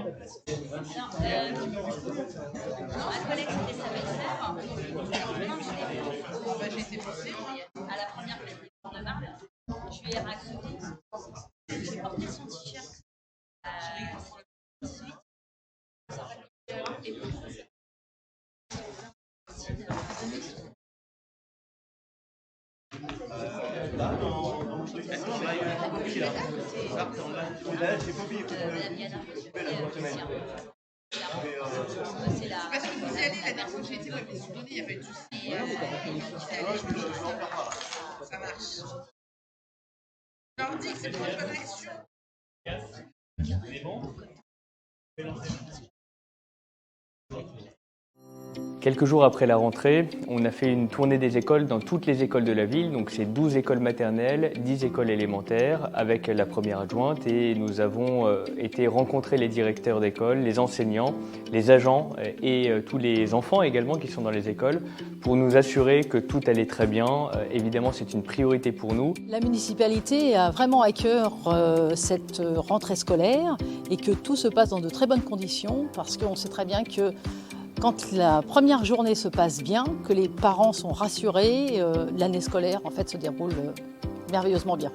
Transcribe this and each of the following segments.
Non, un collègue, c'était sa belle-sœur. Comme je l'ai vu j'ai été poussée à la première fête des Cours de Marne, je lui ai raconté. J'ai porté son t-shirt à 18 et c'est parce que vous y allez, la dernière fois que j'ai été, mais soudonné, il n'y a pas eu de souci. Ça marche. Je leur dis que c'est pour une bonne action. C'est bon? Quelques jours après la rentrée, on a fait une tournée des écoles dans toutes les écoles de la ville, donc c'est 12 écoles maternelles, 10 écoles élémentaires avec la première adjointe et nous avons été rencontrer les directeurs d'école, les enseignants, les agents et tous les enfants également qui sont dans les écoles pour nous assurer que tout allait très bien. Évidemment, c'est une priorité pour nous. La municipalité a vraiment à cœur cette rentrée scolaire et que tout se passe dans de très bonnes conditions parce qu'on sait très bien que quand la première journée se passe bien, que les parents sont rassurés, l'année scolaire en fait se déroule merveilleusement bien.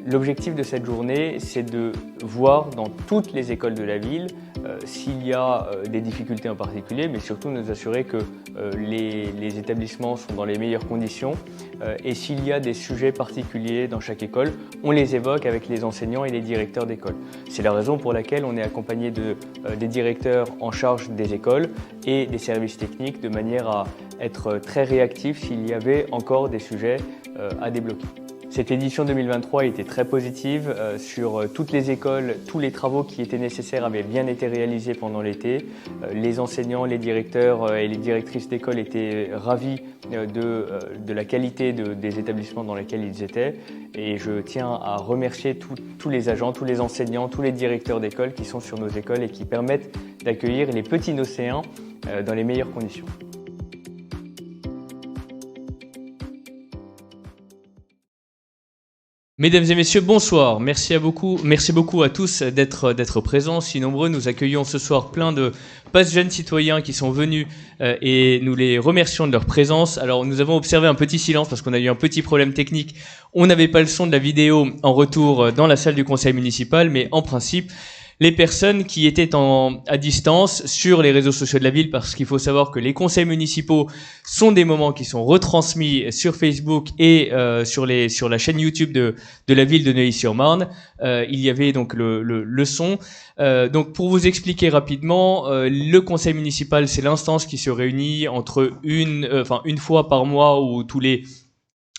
L'objectif de cette journée, c'est de voir dans toutes les écoles de la ville s'il y a des difficultés en particulier, mais surtout nous assurer que les établissements sont dans les meilleures conditions et s'il y a des sujets particuliers dans chaque école, on les évoque avec les enseignants et les directeurs d'école. C'est la raison pour laquelle on est accompagné des directeurs en charge des écoles et des services techniques de manière à être très réactifs s'il y avait encore des sujets à débloquer. Cette édition 2023 a été très positive sur toutes les écoles, tous les travaux qui étaient nécessaires avaient bien été réalisés pendant l'été. Les enseignants, les directeurs et les directrices d'école étaient ravis de la qualité des établissements dans lesquels ils étaient. Et je tiens à remercier tous les agents, tous les enseignants, tous les directeurs d'école qui sont sur nos écoles et qui permettent d'accueillir les petits Nocéens dans les meilleures conditions. Mesdames et messieurs, bonsoir. Merci beaucoup à tous d'être présents. Si nombreux, nous accueillons ce soir plein de Pass Jeunes Citoyens qui sont venus et nous les remercions de leur présence. Alors, nous avons observé un petit silence parce qu'on a eu un petit problème technique. On n'avait pas le son de la vidéo en retour dans la salle du conseil municipal, mais en principe, les personnes qui étaient à distance sur les réseaux sociaux de la ville, parce qu'il faut savoir que les conseils municipaux sont des moments qui sont retransmis sur Facebook et sur la chaîne YouTube de la ville de Neuilly-sur-Marne. Il y avait donc le son. Donc pour vous expliquer rapidement, le conseil municipal, c'est l'instance qui se réunit entre une fois par mois ou tous les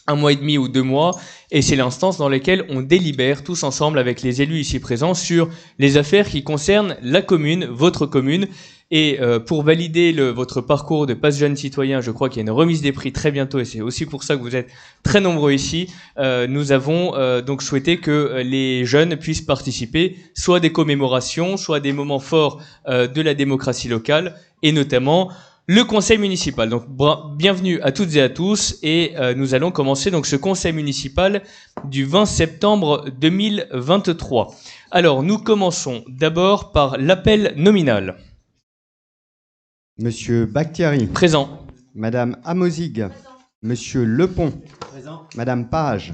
1 mois et demi ou 2 mois, et c'est l'instance dans laquelle on délibère tous ensemble avec les élus ici présents sur les affaires qui concernent la commune, votre commune. Et pour valider votre parcours de Pass Jeunes Citoyens, je crois qu'il y a une remise des prix très bientôt, et c'est aussi pour ça que vous êtes très nombreux ici. Nous avons donc souhaité que les jeunes puissent participer, soit à des commémorations, soit à des moments forts de la démocratie locale, et notamment le conseil municipal. Donc bienvenue à toutes et à tous et nous allons commencer donc ce conseil municipal du 20 septembre 2023. Alors nous commençons d'abord par l'appel nominal. Monsieur Bakhtiari. Présent. Madame Amozig. Présent. Monsieur Lepont. Présent. Madame Page.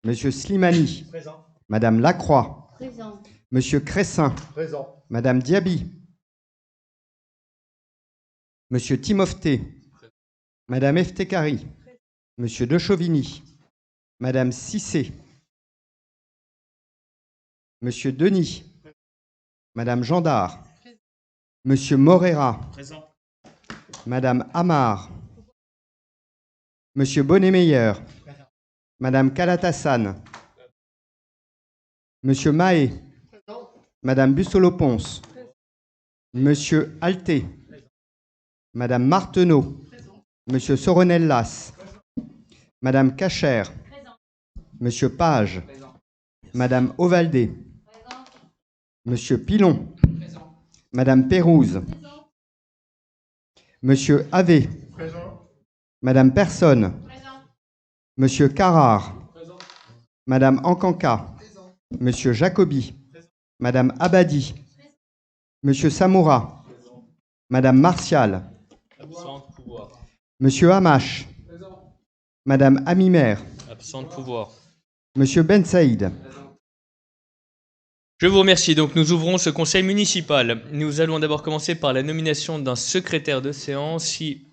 Monsieur Slimani. Présent. Madame Lacroix. Présent. Monsieur Cressin. Présent. Madame Diaby. Monsieur Timofté, Madame Eftekari, Monsieur De Chauvigny, Madame Cissé, Monsieur Denis, Madame Gendard, Monsieur Morera, Madame Amar, Monsieur Bonnet-Meyer, Madame Kalatassane, Monsieur Mahé, Madame Bussolo-Pons, Monsieur Alté, Madame Marteneau, Monsieur Soronellas, Madame Cacher, Monsieur Page, Madame Ovaldé, Monsieur Pilon, Madame Pérouse, Monsieur Havé, Madame Personne, Monsieur Carrard, Madame Ancanca, Monsieur Jacobi, Madame Abadi, Monsieur Samoura. Madame Martial. Absent de pouvoir. Monsieur Hamache. Madame Amimer. Absent de pouvoir. Monsieur Ben Saïd. Je vous remercie. Donc nous ouvrons ce conseil municipal. Nous allons d'abord commencer par la nomination d'un secrétaire de séance. Si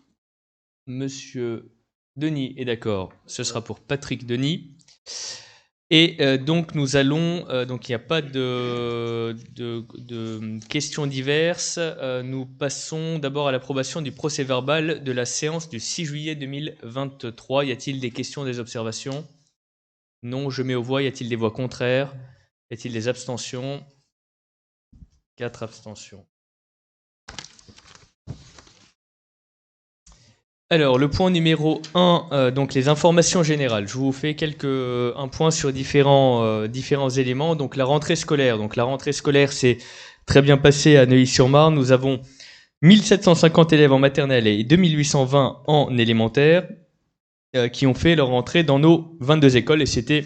Monsieur Denis est d'accord, ce sera pour Patrick Denis. Et donc nous allons, donc il n'y a pas de questions diverses. Nous passons d'abord à l'approbation du procès-verbal de la séance du 6 juillet 2023. Y a-t-il des questions, des observations? Non, je mets aux voix. Y a-t-il des voix contraires? Y a-t-il des abstentions? 4 abstentions. Alors, le point numéro 1, donc les informations générales. Je vous fais un point sur différents éléments. Donc, la rentrée scolaire. Donc, la rentrée scolaire s'est très bien passée à Neuilly-sur-Marne. Nous avons 1750 élèves en maternelle et 2820 en élémentaire qui ont fait leur rentrée dans nos 22 écoles. Et c'était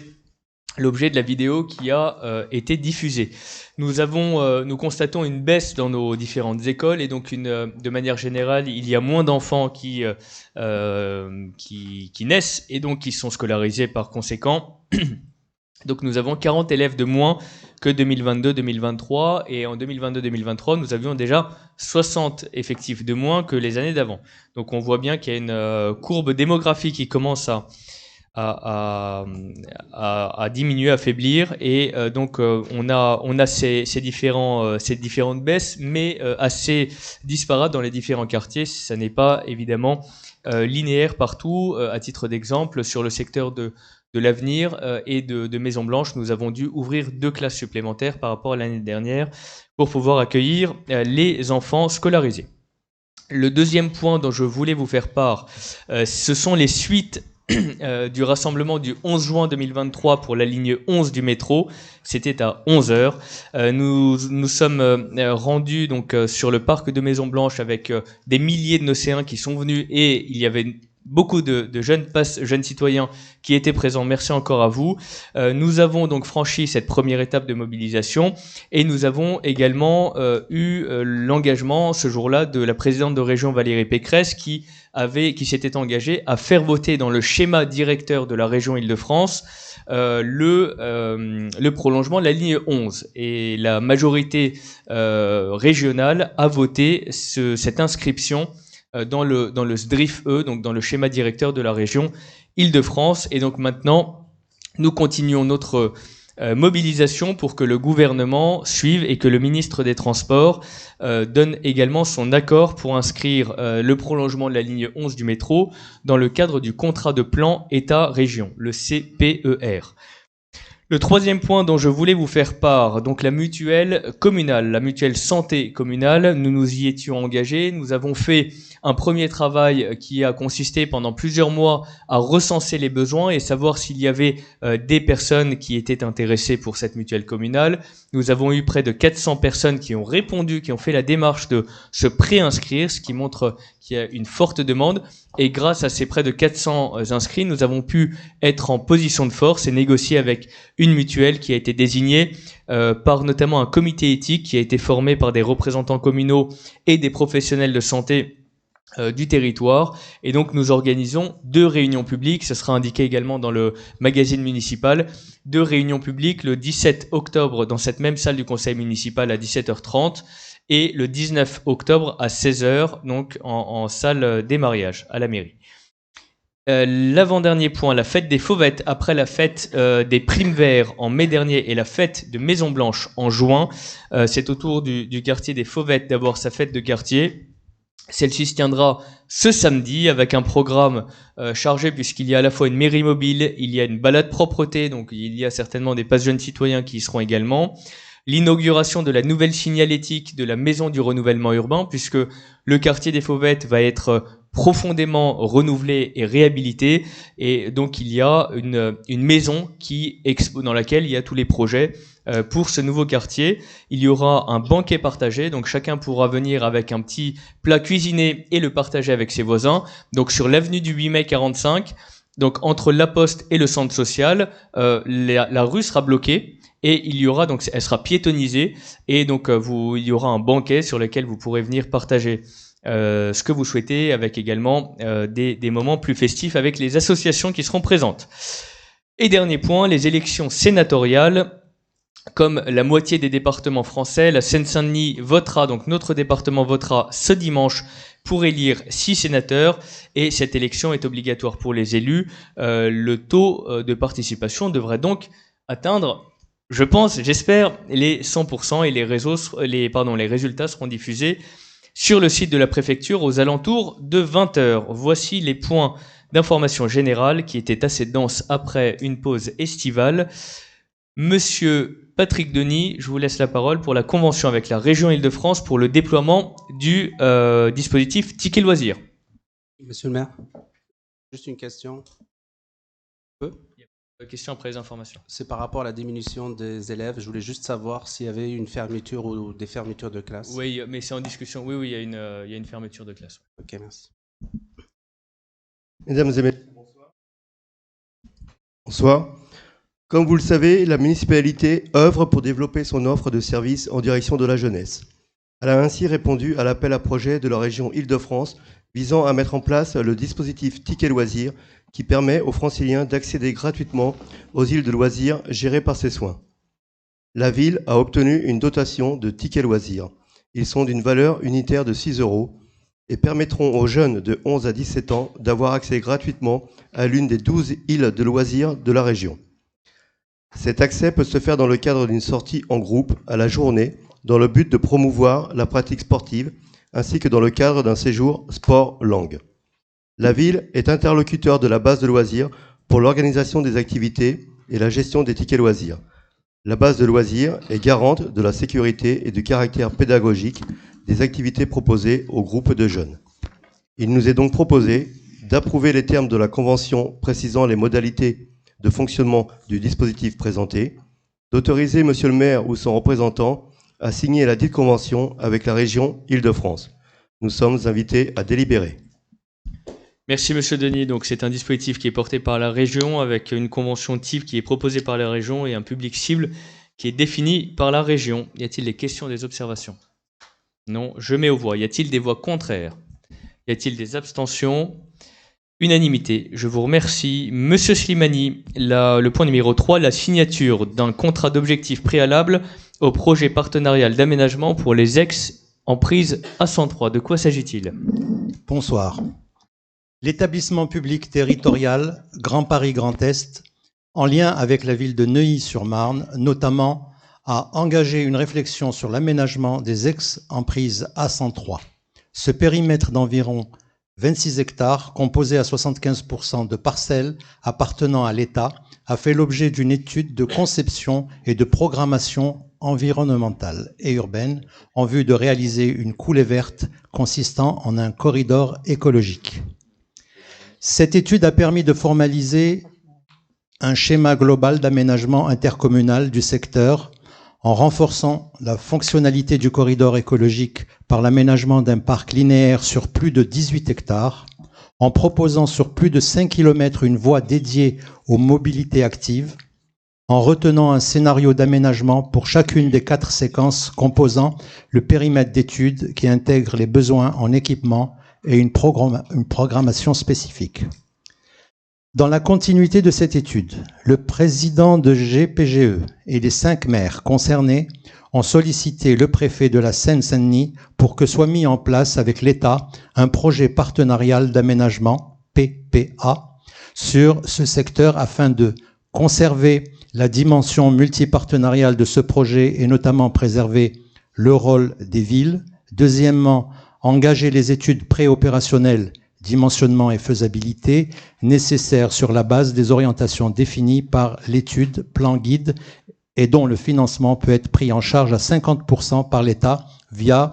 l'objet de la vidéo qui a été diffusée. Nous constatons une baisse dans nos différentes écoles et donc de manière générale, il y a moins d'enfants qui naissent et donc qui sont scolarisés par conséquent. Donc nous avons 40 élèves de moins que 2022-2023 et en 2022-2023, nous avions déjà 60 effectifs de moins que les années d'avant. Donc on voit bien qu'il y a une courbe démographique qui commence à diminuer, à faiblir, et donc on a ces différentes baisses, mais assez disparates dans les différents quartiers. Ça n'est pas évidemment linéaire partout. À titre d'exemple, sur le secteur de l'Avenir et de Maison Blanche, nous avons dû ouvrir 2 classes supplémentaires par rapport à l'année dernière pour pouvoir accueillir les enfants scolarisés. Le deuxième point dont je voulais vous faire part, ce sont les suites du rassemblement du 11 juin 2023 pour la ligne 11 du métro. C'était à 11h. Nous sommes rendus donc sur le parc de Maison Blanche avec des milliers de Nocéens qui sont venus et il y avait beaucoup de jeunes citoyens qui étaient présents. Merci encore à vous. Nous avons donc franchi cette première étape de mobilisation et nous avons également eu l'engagement ce jour-là de la présidente de région Valérie Pécresse qui s'était engagée à faire voter dans le schéma directeur de la région Île-de-France le prolongement de la ligne 11. Et la majorité régionale a voté cette inscription dans le SDRIF-E, donc dans le schéma directeur de la région Île-de-France. Et donc maintenant, nous continuons notre mobilisation pour que le gouvernement suive et que le ministre des Transports donne également son accord pour inscrire le prolongement de la ligne 11 du métro dans le cadre du contrat de plan État-Région, le CPER. Le troisième point dont je voulais vous faire part, donc la mutuelle communale, la mutuelle santé communale, nous nous y étions engagés. Nous avons fait un premier travail qui a consisté pendant plusieurs mois à recenser les besoins et savoir s'il y avait des personnes qui étaient intéressées pour cette mutuelle communale. Nous avons eu près de 400 personnes qui ont répondu, qui ont fait la démarche de se préinscrire, ce qui montre qu'il y a une forte demande. Et grâce à ces près de 400 inscrits, nous avons pu être en position de force et négocier avec une mutuelle qui a été désignée par notamment un comité éthique qui a été formé par des représentants communaux et des professionnels de santé du territoire. Et donc nous organisons 2 réunions publiques, ça sera indiqué également dans le magazine municipal, 2 réunions publiques le 17 octobre dans cette même salle du conseil municipal à 17h30 et le 19 octobre à 16h, donc en salle des mariages à la mairie. L'avant-dernier point, la fête des Fauvettes, après la fête des Primes Verts en mai dernier et la fête de Maison Blanche en juin. C'est autour du quartier des Fauvettes d'abord sa fête de quartier. Celle-ci se tiendra ce samedi avec un programme chargé puisqu'il y a à la fois une mairie mobile, il y a une balade propreté, donc il y a certainement des passes jeunes citoyens qui y seront également. L'inauguration de la nouvelle signalétique de la maison du renouvellement urbain puisque le quartier des Fauvettes va être profondément renouvelé et réhabilité et donc il y a une maison dans laquelle il y a tous les projets pour ce nouveau quartier. Il y aura un banquet partagé, donc chacun pourra venir avec un petit plat cuisiné et le partager avec ses voisins. Donc sur l'avenue du 8 mai 45, donc entre la Poste et le centre social, la rue sera bloquée et il y aura donc, elle sera piétonnisée, et donc il y aura un banquet sur lequel vous pourrez venir partager ce que vous souhaitez, avec également des moments plus festifs avec les associations qui seront présentes. Et dernier point, les élections sénatoriales. Comme la moitié des départements français, la Seine-Saint-Denis votera, donc notre département votera ce dimanche pour élire 6 sénateurs, et cette élection est obligatoire pour les élus. Le taux de participation devrait donc atteindre, je pense, j'espère, les 100%, et les résultats seront diffusés sur le site de la préfecture aux alentours de 20h. Voici les points d'information générale qui étaient assez denses après une pause estivale. Monsieur Patrick Denis, je vous laisse la parole pour la convention avec la région Île-de-France pour le déploiement du dispositif Ticket Loisirs. Monsieur le maire, juste une question. Question après les informations. C'est par rapport à la diminution des élèves. Je voulais juste savoir s'il y avait une fermeture ou des fermetures de classe. Oui, mais c'est en discussion. Oui, il y a une fermeture de classe. Ok, merci. Mesdames et messieurs, bonsoir. Bonsoir. Comme vous le savez, la municipalité œuvre pour développer son offre de services en direction de la jeunesse. Elle a ainsi répondu à l'appel à projet de la région Île-de-France visant à mettre en place le dispositif Ticket Loisirs qui permet aux Franciliens d'accéder gratuitement aux îles de loisirs gérées par ses soins. La ville a obtenu une dotation de Ticket Loisirs. Ils sont d'une valeur unitaire de 6 € et permettront aux jeunes de 11 à 17 ans d'avoir accès gratuitement à l'une des 12 îles de loisirs de la région. Cet accès peut se faire dans le cadre d'une sortie en groupe à la journée dans le but de promouvoir la pratique sportive ainsi que dans le cadre d'un séjour sport-langue. La ville est interlocuteur de la base de loisirs pour l'organisation des activités et la gestion des tickets loisirs. La base de loisirs est garante de la sécurité et du caractère pédagogique des activités proposées aux groupes de jeunes. Il nous est donc proposé d'approuver les termes de la convention précisant les modalités de fonctionnement du dispositif présenté, d'autoriser Monsieur le maire ou son représentant à signer la dite convention avec la région Île-de-France. Nous sommes invités à délibérer. Merci Monsieur Denis. Donc c'est un dispositif qui est porté par la région avec une convention type qui est proposée par la région et un public cible qui est défini par la région. Y a-t-il des questions, des observations? Non. Je mets aux voix. Y a-t-il des voix contraires? Y a-t-il des abstentions? Unanimité. Je vous remercie. Monsieur Slimani, le point numéro 3, la signature d'un contrat d'objectif préalable au projet partenarial d'aménagement pour les ex-emprises A103. De quoi s'agit-il? Bonsoir. L'établissement public territorial Grand Paris Grand Est, en lien avec la ville de Neuilly-sur-Marne, notamment, a engagé une réflexion sur l'aménagement des ex-emprises A103. Ce périmètre d'environ 26 hectares, composé à 75% de parcelles appartenant à l'État, a fait l'objet d'une étude de conception et de programmation environnementale et urbaine en vue de réaliser une coulée verte consistant en un corridor écologique. Cette étude a permis de formaliser un schéma global d'aménagement intercommunal du secteur en renforçant la fonctionnalité du corridor écologique par l'aménagement d'un parc linéaire sur plus de 18 hectares, en proposant sur plus de 5 km une voie dédiée aux mobilités actives, en retenant un scénario d'aménagement pour chacune des 4 séquences composant le périmètre d'étude qui intègre les besoins en équipement et une programmation spécifique. Dans la continuité de cette étude, le président de GPGE et les 5 maires concernés ont sollicité le préfet de la Seine-Saint-Denis pour que soit mis en place avec l'État un projet partenarial d'aménagement, PPA, sur ce secteur afin de conserver la dimension multipartenariale de ce projet et notamment préserver le rôle des villes. Deuxièmement, engager les études préopérationnelles, dimensionnement et faisabilité nécessaires sur la base des orientations définies par l'étude plan guide et dont le financement peut être pris en charge à 50% par l'État via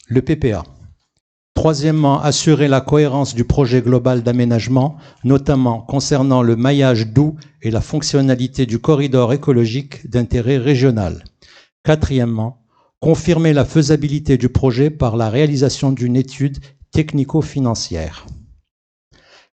le PPA. Troisièmement, assurer la cohérence du projet global d'aménagement, notamment concernant le maillage doux et la fonctionnalité du corridor écologique d'intérêt régional. Quatrièmement, confirmer la faisabilité du projet par la réalisation d'une étude technico-financière.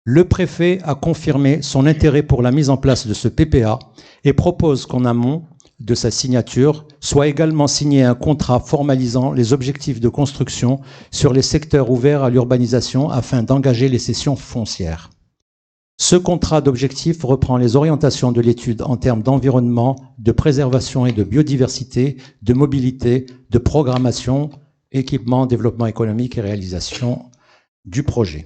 Le préfet a confirmé son intérêt pour la mise en place de ce PPA et propose qu'en amont, de sa signature, soit également signé un contrat formalisant les objectifs de construction sur les secteurs ouverts à l'urbanisation afin d'engager les cessions foncières. Ce contrat d'objectifs reprend les orientations de l'étude en termes d'environnement, de préservation et de biodiversité, de mobilité, de programmation, équipement, développement économique et réalisation du projet.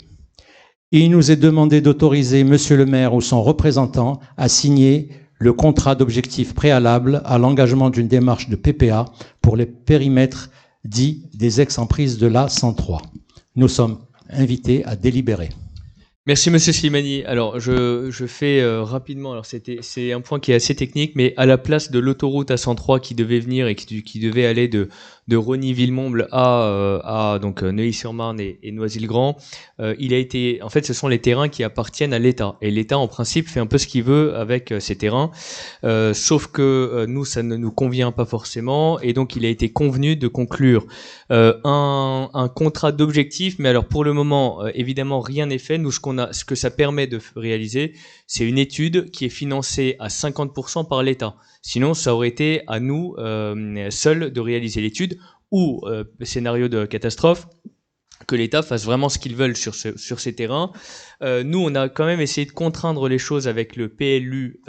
Il nous est demandé d'autoriser Monsieur le maire ou son représentant à signer le contrat d'objectif préalable à l'engagement d'une démarche de PPA pour les périmètres dits des ex-emprises de l'A103. Nous sommes invités à délibérer. Merci Monsieur Slimani. Alors je fais rapidement. Alors c'est un point qui est assez technique, mais à la place de l'autoroute A103 qui devait venir et qui devait aller de Rosny-Villemomble à donc Neuilly-sur-Marne et Noisy-le-Grand, il a été. En fait, ce sont les terrains qui appartiennent à l'État et l'État en principe fait un peu ce qu'il veut avec ces terrains. Sauf que nous ça ne nous convient pas forcément et donc il a été convenu de conclure un contrat d'objectif. Mais alors pour le moment évidemment rien n'est fait. Nous ce que ça permet de réaliser, c'est une étude qui est financée à 50% par l'État. Sinon, ça aurait été à nous seuls de réaliser l'étude ou, scénario de catastrophe, que l'État fasse vraiment ce qu'ils veulent sur ces terrains. Nous, on a quand même essayé de contraindre les choses avec le PLUi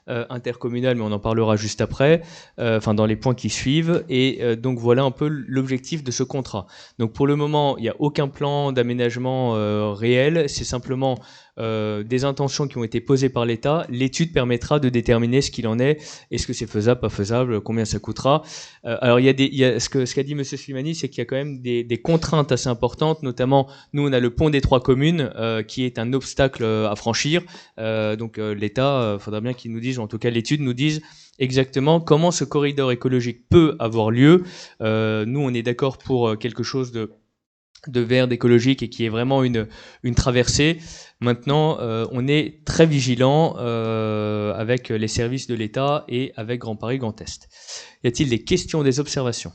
intercommunal, mais on en parlera juste après, enfin dans les points qui suivent. Et donc voilà un peu l'objectif de ce contrat. Donc pour le moment, il n'y a aucun plan d'aménagement réel. C'est simplement des intentions qui ont été posées par l'État. L'étude permettra de déterminer ce qu'il en est. Est-ce que c'est faisable, pas faisable, combien ça coûtera. Alors ce qu'a dit M. Slimani, c'est qu'il y a quand même des contraintes assez importantes. Notamment, nous on a le pont des 3 communes qui est un obstacle à franchir. Donc l'État, faudra bien qu'il nous dise, ou en tout cas l'étude nous dise exactement comment ce corridor écologique peut avoir lieu. Nous on est d'accord pour quelque chose de vert, d'écologique et qui est vraiment une traversée. Maintenant, on est très vigilant avec les services de l'État et avec Grand Paris Grand Est. Y a-t-il des questions, des observations?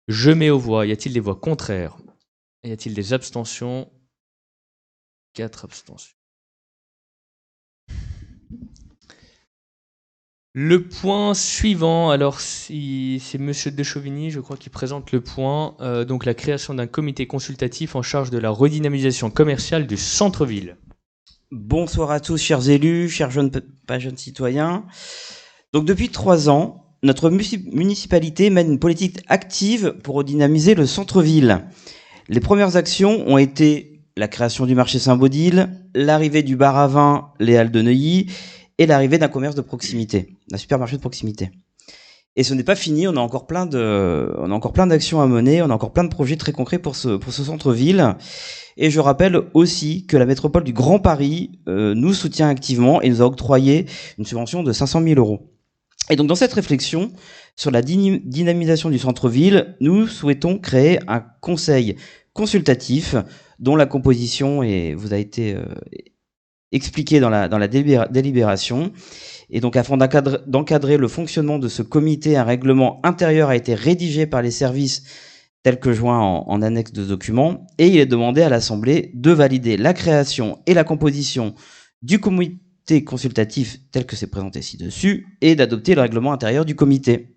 Je mets aux voix. Y a-t-il des voix contraires? Y a-t-il des abstentions? 4 abstentions. Le point suivant, alors c'est Monsieur de Chauvigny, je crois, qui présente le point, donc la création d'un comité consultatif en charge de la redynamisation commerciale du centre-ville. Bonsoir à tous, chers élus, chers jeunes, pas jeunes citoyens. Donc depuis 3 ans, notre municipalité mène une politique active pour redynamiser le centre-ville. Les premières actions ont été la création du marché Saint-Baudile, l'arrivée du bar à vin, les Halles de Neuilly, et l'arrivée d'un commerce de proximité, d'un supermarché de proximité. Et ce n'est pas fini, on a encore plein d'actions à mener, on a encore plein de projets très concrets pour ce centre-ville. Et je rappelle aussi que la métropole du Grand Paris nous soutient activement et nous a octroyé une subvention de 500 000 €. Et donc dans cette réflexion sur la dynamisation du centre-ville, nous souhaitons créer un conseil consultatif dont la composition vous a été expliqué dans la délibération. Et donc, afin d'encadrer le fonctionnement de ce comité, un règlement intérieur a été rédigé par les services tel que joint en annexe de documents. Et il est demandé à l'Assemblée de valider la création et la composition du comité consultatif tel que c'est présenté ci-dessus et d'adopter le règlement intérieur du comité.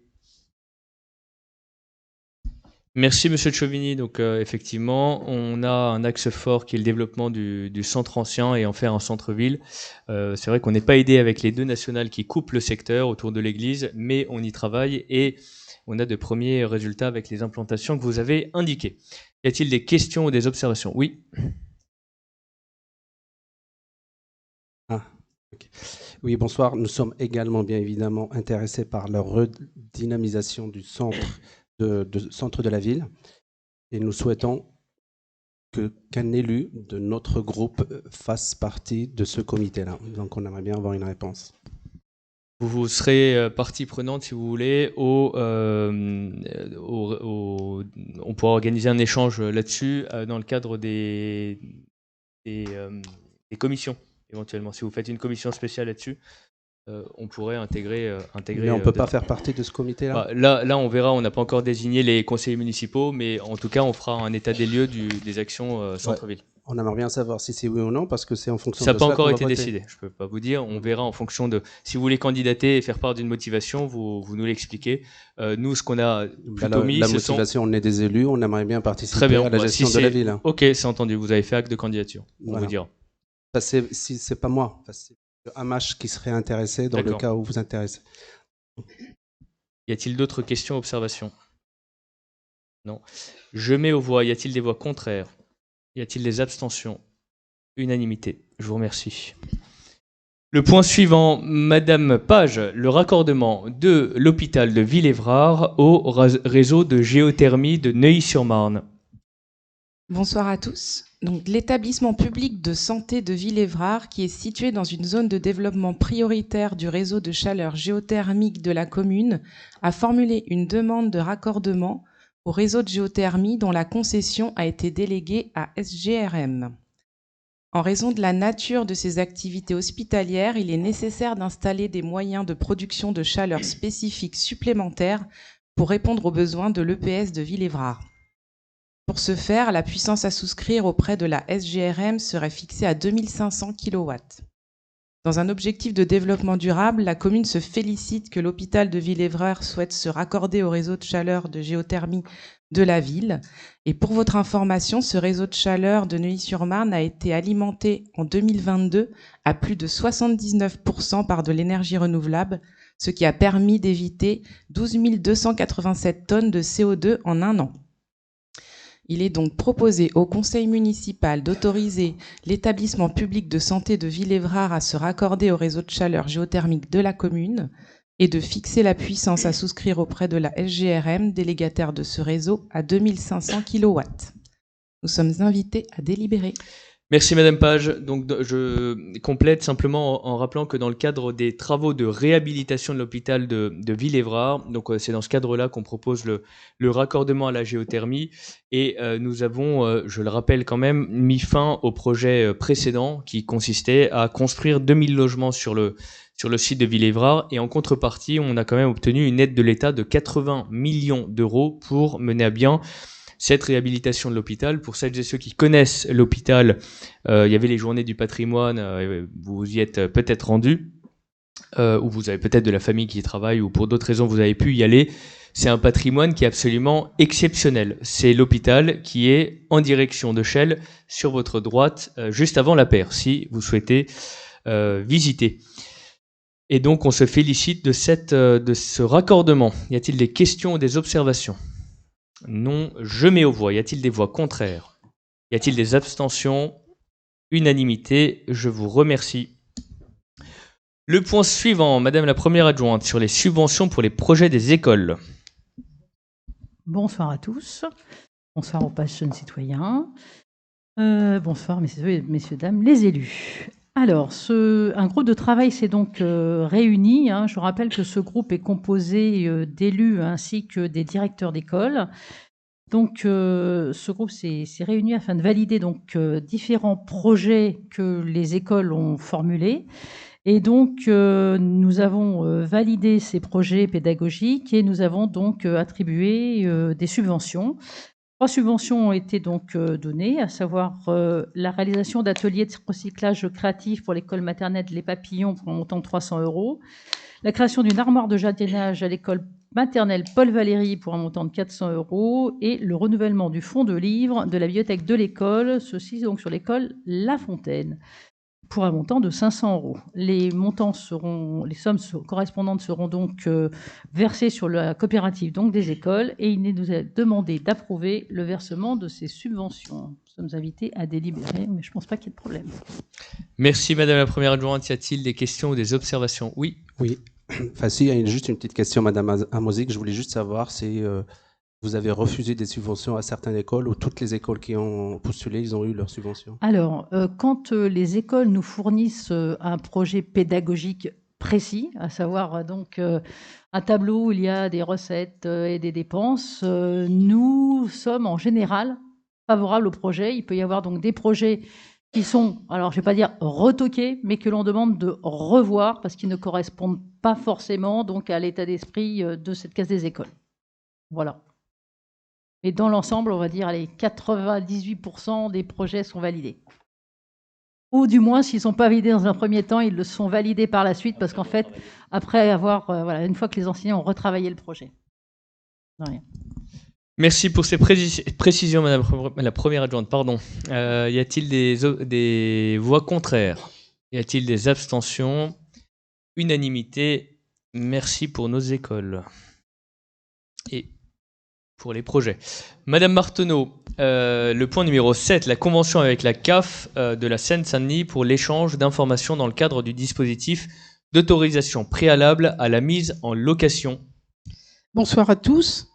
Merci Monsieur de Chauvigny. Donc effectivement, on a un axe fort qui est le développement du centre ancien et en faire un centre-ville. C'est vrai qu'on n'est pas aidé avec les 2 nationales qui coupent le secteur autour de l'église, mais on y travaille et on a de premiers résultats avec les implantations que vous avez indiquées. Y a-t-il des questions ou des observations? Oui. Okay. Oui, bonsoir. Nous sommes également bien évidemment intéressés par la redynamisation du centre de la ville et nous souhaitons qu'un élu de notre groupe fasse partie de ce comité-là. Donc on aimerait bien avoir une réponse. Vous serez partie prenante, si vous voulez, on pourra organiser un échange là-dessus dans le cadre des commissions, éventuellement. Si vous faites une commission spéciale là-dessus, on pourrait intégrer. Mais on ne peut pas faire partie de ce comité-là. Là, on verra. On n'a pas encore désigné les conseillers municipaux, mais en tout cas, on fera un état des lieux des actions centre-ville. On aimerait bien savoir si c'est oui ou non, parce que c'est en fonction Ça de n'a pas ça encore qu'on va été voter. décidé, je ne peux pas vous dire. On verra en fonction de... Si vous voulez candidater et faire part d'une motivation, vous nous l'expliquez. Nous, ce qu'on a plutôt mis, La ce sont... motivation, on est des élus, on aimerait bien participer Très bien. à la Bah, gestion si de la c'est- ville. Ok, c'est entendu. Vous avez fait acte de candidature. On Voilà. vous dira. Si c'est pas moi, c'est Amash qui serait intéressé dans le D'accord. cas où vous intéressez. Y a-t-il d'autres questions, observations? Non. Je mets aux voix. Y a-t-il des voix contraires? Y a-t-il des abstentions? Unanimité. Je vous remercie. Le point suivant, Madame Page, le raccordement de l'hôpital de Villévrard au réseau de géothermie de Neuilly-sur-Marne. Bonsoir à tous. Donc, l'établissement public de santé de Villévrard, qui est situé dans une zone de développement prioritaire du réseau de chaleur géothermique de la commune, a formulé une demande de raccordement au réseau de géothermie dont la concession a été déléguée à SGRM. En raison de la nature de ces activités hospitalières, il est nécessaire d'installer des moyens de production de chaleur spécifiques supplémentaires pour répondre aux besoins de l'EPS de Villévrard. Pour ce faire, la puissance à souscrire auprès de la SGRM serait fixée à 2500 kW. Dans un objectif de développement durable, la commune se félicite que l'hôpital de Villévrard souhaite se raccorder au réseau de chaleur de géothermie de la ville. Et pour votre information, ce réseau de chaleur de Neuilly-sur-Marne a été alimenté en 2022 à plus de 79% par de l'énergie renouvelable, ce qui a permis d'éviter 12 287 tonnes de CO2 en un an. Il est donc proposé au conseil municipal d'autoriser l'établissement public de santé de Villévrard à se raccorder au réseau de chaleur géothermique de la commune et de fixer la puissance à souscrire auprès de la SGRM, délégataire de ce réseau, à 2500 kW. Nous sommes invités à délibérer. Merci Madame Page. Donc je complète simplement en rappelant que dans le cadre des travaux de réhabilitation de l'hôpital de Villévrard, donc c'est dans ce cadre-là qu'on propose le raccordement à la géothermie et nous avons, je le rappelle quand même, mis fin au projet précédent qui consistait à construire 2000 logements sur le site de Villévrard et en contrepartie, on a quand même obtenu une aide de l'État de 80 millions d'euros pour mener à bien cette réhabilitation de l'hôpital. Pour celles et ceux qui connaissent l'hôpital, il y avait les journées du patrimoine, vous y êtes peut-être rendus, ou vous avez peut-être de la famille qui y travaille, ou pour d'autres raisons vous avez pu y aller. C'est un patrimoine qui est absolument exceptionnel. C'est l'hôpital qui est en direction de Chelles, sur votre droite, juste avant la paire, si vous souhaitez visiter. Et donc on se félicite de ce raccordement. Y a-t-il des questions ou des observations ? Non, je mets aux voix. Y a-t-il des voix contraires? Y a-t-il des abstentions? Unanimité, je vous remercie. Le point suivant, Madame la Première Adjointe, sur les subventions pour les projets des écoles. Bonsoir à tous. Bonsoir aux pages jeunes citoyens. Bonsoir, messieurs, dames, les élus. Alors, un groupe de travail s'est donc réuni. Je rappelle que ce groupe est composé d'élus ainsi que des directeurs d'école. Donc, ce groupe s'est réuni afin de valider donc différents projets que les écoles ont formulés. Et donc, nous avons validé ces projets pédagogiques et nous avons donc attribué des subventions. 3 subventions ont été donc données, à savoir la réalisation d'ateliers de recyclage créatif pour l'école maternelle Les Papillons pour un montant de 300 €, la création d'une armoire de jardinage à l'école maternelle Paul Valéry pour un montant de 400 € et le renouvellement du fonds de livres de la bibliothèque de l'école, ceci donc sur l'école La Fontaine, pour un montant de 500 €. Les sommes correspondantes seront donc versées sur la coopérative donc des écoles et il nous est demandé d'approuver le versement de ces subventions. Nous sommes invités à délibérer, mais je ne pense pas qu'il y ait de problème. Merci Madame la Première Adjointe. Y a-t-il des questions ou des observations? Oui. Oui. Enfin, si, il y a juste une petite question, Madame Amozic. Je voulais juste savoir si vous avez refusé des subventions à certaines écoles ou toutes les écoles qui ont postulé, ils ont eu leurs subventions? Alors, quand les écoles nous fournissent un projet pédagogique précis, à savoir donc un tableau où il y a des recettes et des dépenses, nous sommes en général favorables au projet. Il peut y avoir donc des projets qui sont, alors je ne vais pas dire retoqués, mais que l'on demande de revoir parce qu'ils ne correspondent pas forcément donc à l'état d'esprit de cette case des écoles. Voilà. Mais dans l'ensemble, on va dire, allez, 98% des projets sont validés. Ou du moins, s'ils ne sont pas validés dans un premier temps, ils le sont validés par la suite, parce qu'en fait, après avoir, voilà, une fois que les enseignants ont retravaillé le projet. Non, rien. Merci pour ces précisions, Madame la première adjointe. Pardon. Y a-t-il des voix contraires? Y a-t-il des abstentions? Unanimité. Merci pour nos écoles. Et pour les projets. Madame Marteneau, le point numéro 7, la convention avec la CAF de la Seine-Saint-Denis pour l'échange d'informations dans le cadre du dispositif d'autorisation préalable à la mise en location. Bonsoir à tous.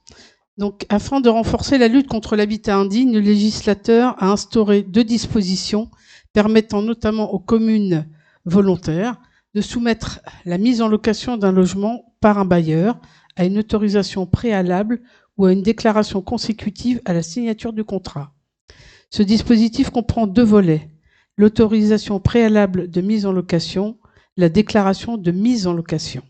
Donc, afin de renforcer la lutte contre l'habitat indigne, le législateur a instauré 2 dispositions permettant notamment aux communes volontaires de soumettre la mise en location d'un logement par un bailleur à une autorisation préalable ou à une déclaration consécutive à la signature du contrat. Ce dispositif comprend 2 volets, l'autorisation préalable de mise en location, la déclaration de mise en location.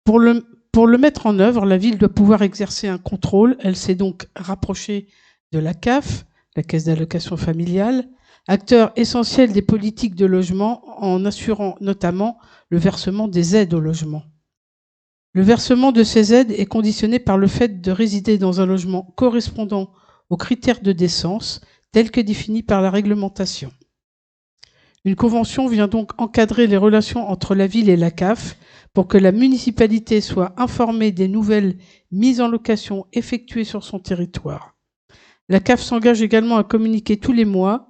Pour le mettre en œuvre, la ville doit pouvoir exercer un contrôle. Elle s'est donc rapprochée de la CAF, la Caisse d'allocation familiale, acteur essentiel des politiques de logement en assurant notamment le versement des aides au logement. Le versement de ces aides est conditionné par le fait de résider dans un logement correspondant aux critères de décence tels que définis par la réglementation. Une convention vient donc encadrer les relations entre la ville et la CAF pour que la municipalité soit informée des nouvelles mises en location effectuées sur son territoire. La CAF s'engage également à communiquer tous les mois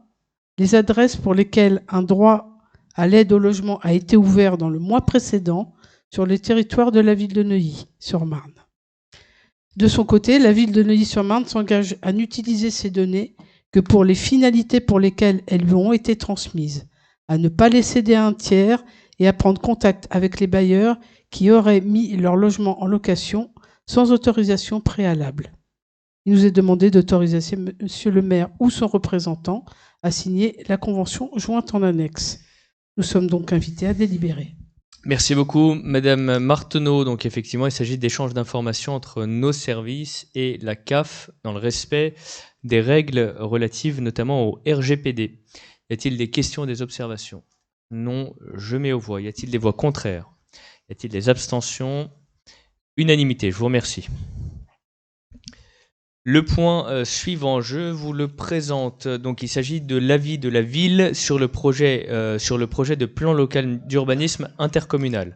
les adresses pour lesquelles un droit à l'aide au logement a été ouvert dans le mois précédent sur le territoire de la ville de Neuilly-sur-Marne. De son côté, la ville de Neuilly-sur-Marne s'engage à n'utiliser ces données que pour les finalités pour lesquelles elles lui ont été transmises, à ne pas les céder à un tiers et à prendre contact avec les bailleurs qui auraient mis leur logement en location sans autorisation préalable. Il nous est demandé d'autoriser Monsieur le maire ou son représentant à signer la convention jointe en annexe. Nous sommes donc invités à délibérer. Merci beaucoup, Madame Marteneau. Donc effectivement, il s'agit d'échanges d'informations entre nos services et la CAF dans le respect des règles relatives notamment au RGPD. Y a-t-il des questions, des observations? Non, je mets aux voix. Y a-t-il des voix contraires? Y a-t-il des abstentions? Unanimité, je vous remercie. Le point suivant, je vous le présente. Donc, il s'agit de l'avis de la ville sur le projet de plan local d'urbanisme intercommunal.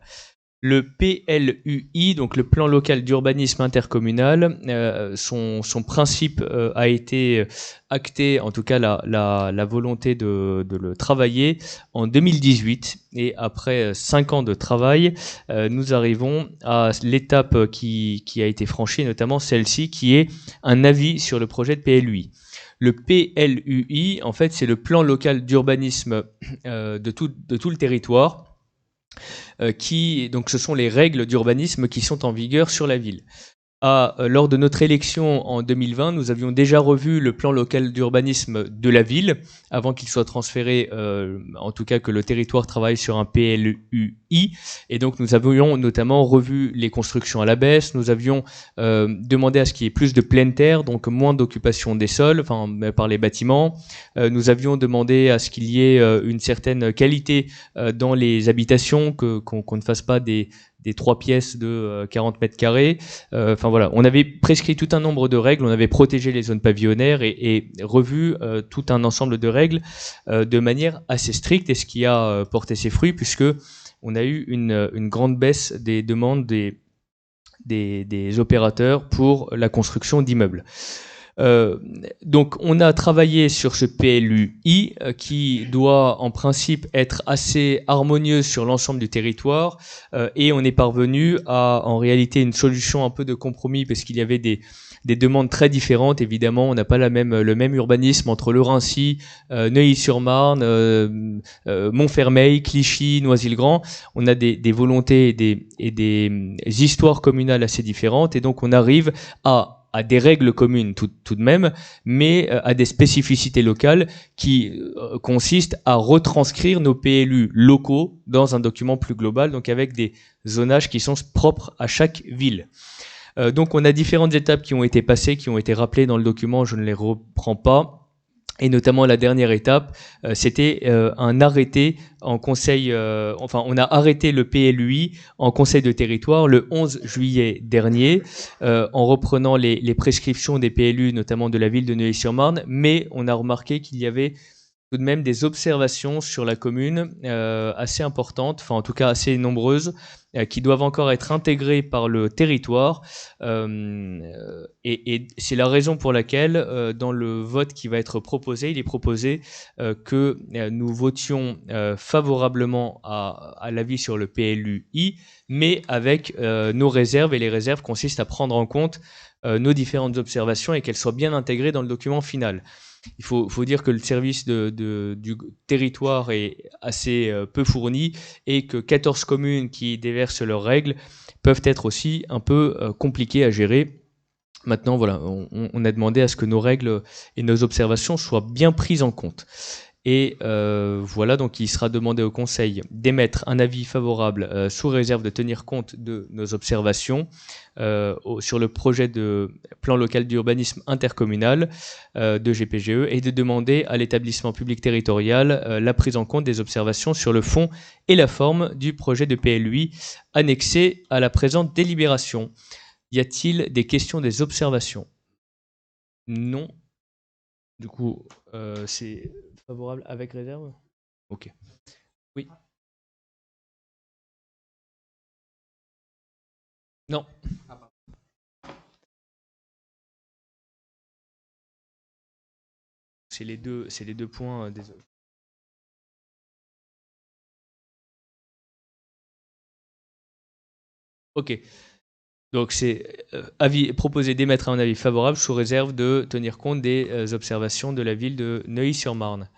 Le PLUI, donc le plan local d'urbanisme intercommunal, son principe a été acté, en tout cas la volonté de le travailler en 2018. Et après 5 ans de travail, nous arrivons à l'étape qui a été franchie, notamment celle-ci, qui est un avis sur le projet de PLUI. Le PLUI, en fait, c'est le plan local d'urbanisme de tout le territoire. Donc ce sont les règles d'urbanisme qui sont en vigueur sur la ville. Lors de notre élection en 2020, nous avions déjà revu le plan local d'urbanisme de la ville, avant qu'il soit transféré, en tout cas que le territoire travaille sur un PLUI. Et donc nous avions notamment revu les constructions à la baisse, nous avions demandé à ce qu'il y ait plus de pleine terre, donc moins d'occupation des sols par les bâtiments. Nous avions demandé à ce qu'il y ait une certaine qualité dans les habitations, qu'on ne fasse pas des 3 pièces de 40 mètres carrés. Enfin voilà, on avait prescrit tout un nombre de règles, on avait protégé les zones pavillonnaires et revu tout un ensemble de règles de manière assez stricte, et ce qui a porté ses fruits puisque on a eu une grande baisse des demandes des opérateurs pour la construction d'immeubles. Donc on a travaillé sur ce PLUI qui doit en principe être assez harmonieux sur l'ensemble du territoire, et on est parvenu à en réalité une solution un peu de compromis parce qu'il y avait des demandes très différentes. Évidemment, on n'a pas le même urbanisme entre le Raincy, Neuilly-sur-Marne, Montfermeil, Clichy, Noisy-le-Grand. On a des volontés et des histoires communales assez différentes, et donc on arrive à des règles communes tout de même, mais à des spécificités locales qui consistent à retranscrire nos PLU locaux dans un document plus global, donc avec des zonages qui sont propres à chaque ville. Donc on a différentes étapes qui ont été passées, qui ont été rappelées dans le document, je ne les reprends pas. Et notamment la dernière étape, c'était un arrêté en conseil, on a arrêté le PLUI en conseil de territoire le 11 juillet dernier, en reprenant les prescriptions des PLU, notamment de la ville de Neuilly-sur-Marne, mais on a remarqué qu'il y avait tout de même des observations sur la commune assez importantes, enfin en tout cas assez nombreuses, qui doivent encore être intégrées par le territoire. Et c'est la raison pour laquelle, dans le vote qui va être proposé, il est proposé que nous votions favorablement à l'avis sur le PLUI, mais avec nos réserves, et les réserves consistent à prendre en compte nos différentes observations et qu'elles soient bien intégrées dans le document final. Il faut dire que le service du territoire est assez peu fourni et que 14 communes qui déversent leurs règles peuvent être aussi un peu compliquées à gérer. Maintenant, voilà, on a demandé à ce que nos règles et nos observations soient bien prises en compte. Et voilà, donc il sera demandé au Conseil d'émettre un avis favorable sous réserve de tenir compte de nos observations sur le projet de plan local d'urbanisme intercommunal de GPGE et de demander à l'établissement public territorial la prise en compte des observations sur le fond et la forme du projet de PLUI annexé à la présente délibération. Y a-t-il des questions, des observations? Non. Du coup, c'est favorable avec réserve? Ok. Oui. Non. C'est les deux points des... Ok. Donc c'est proposer d'émettre un avis favorable sous réserve de tenir compte des observations de la ville de Neuilly-sur-Marne.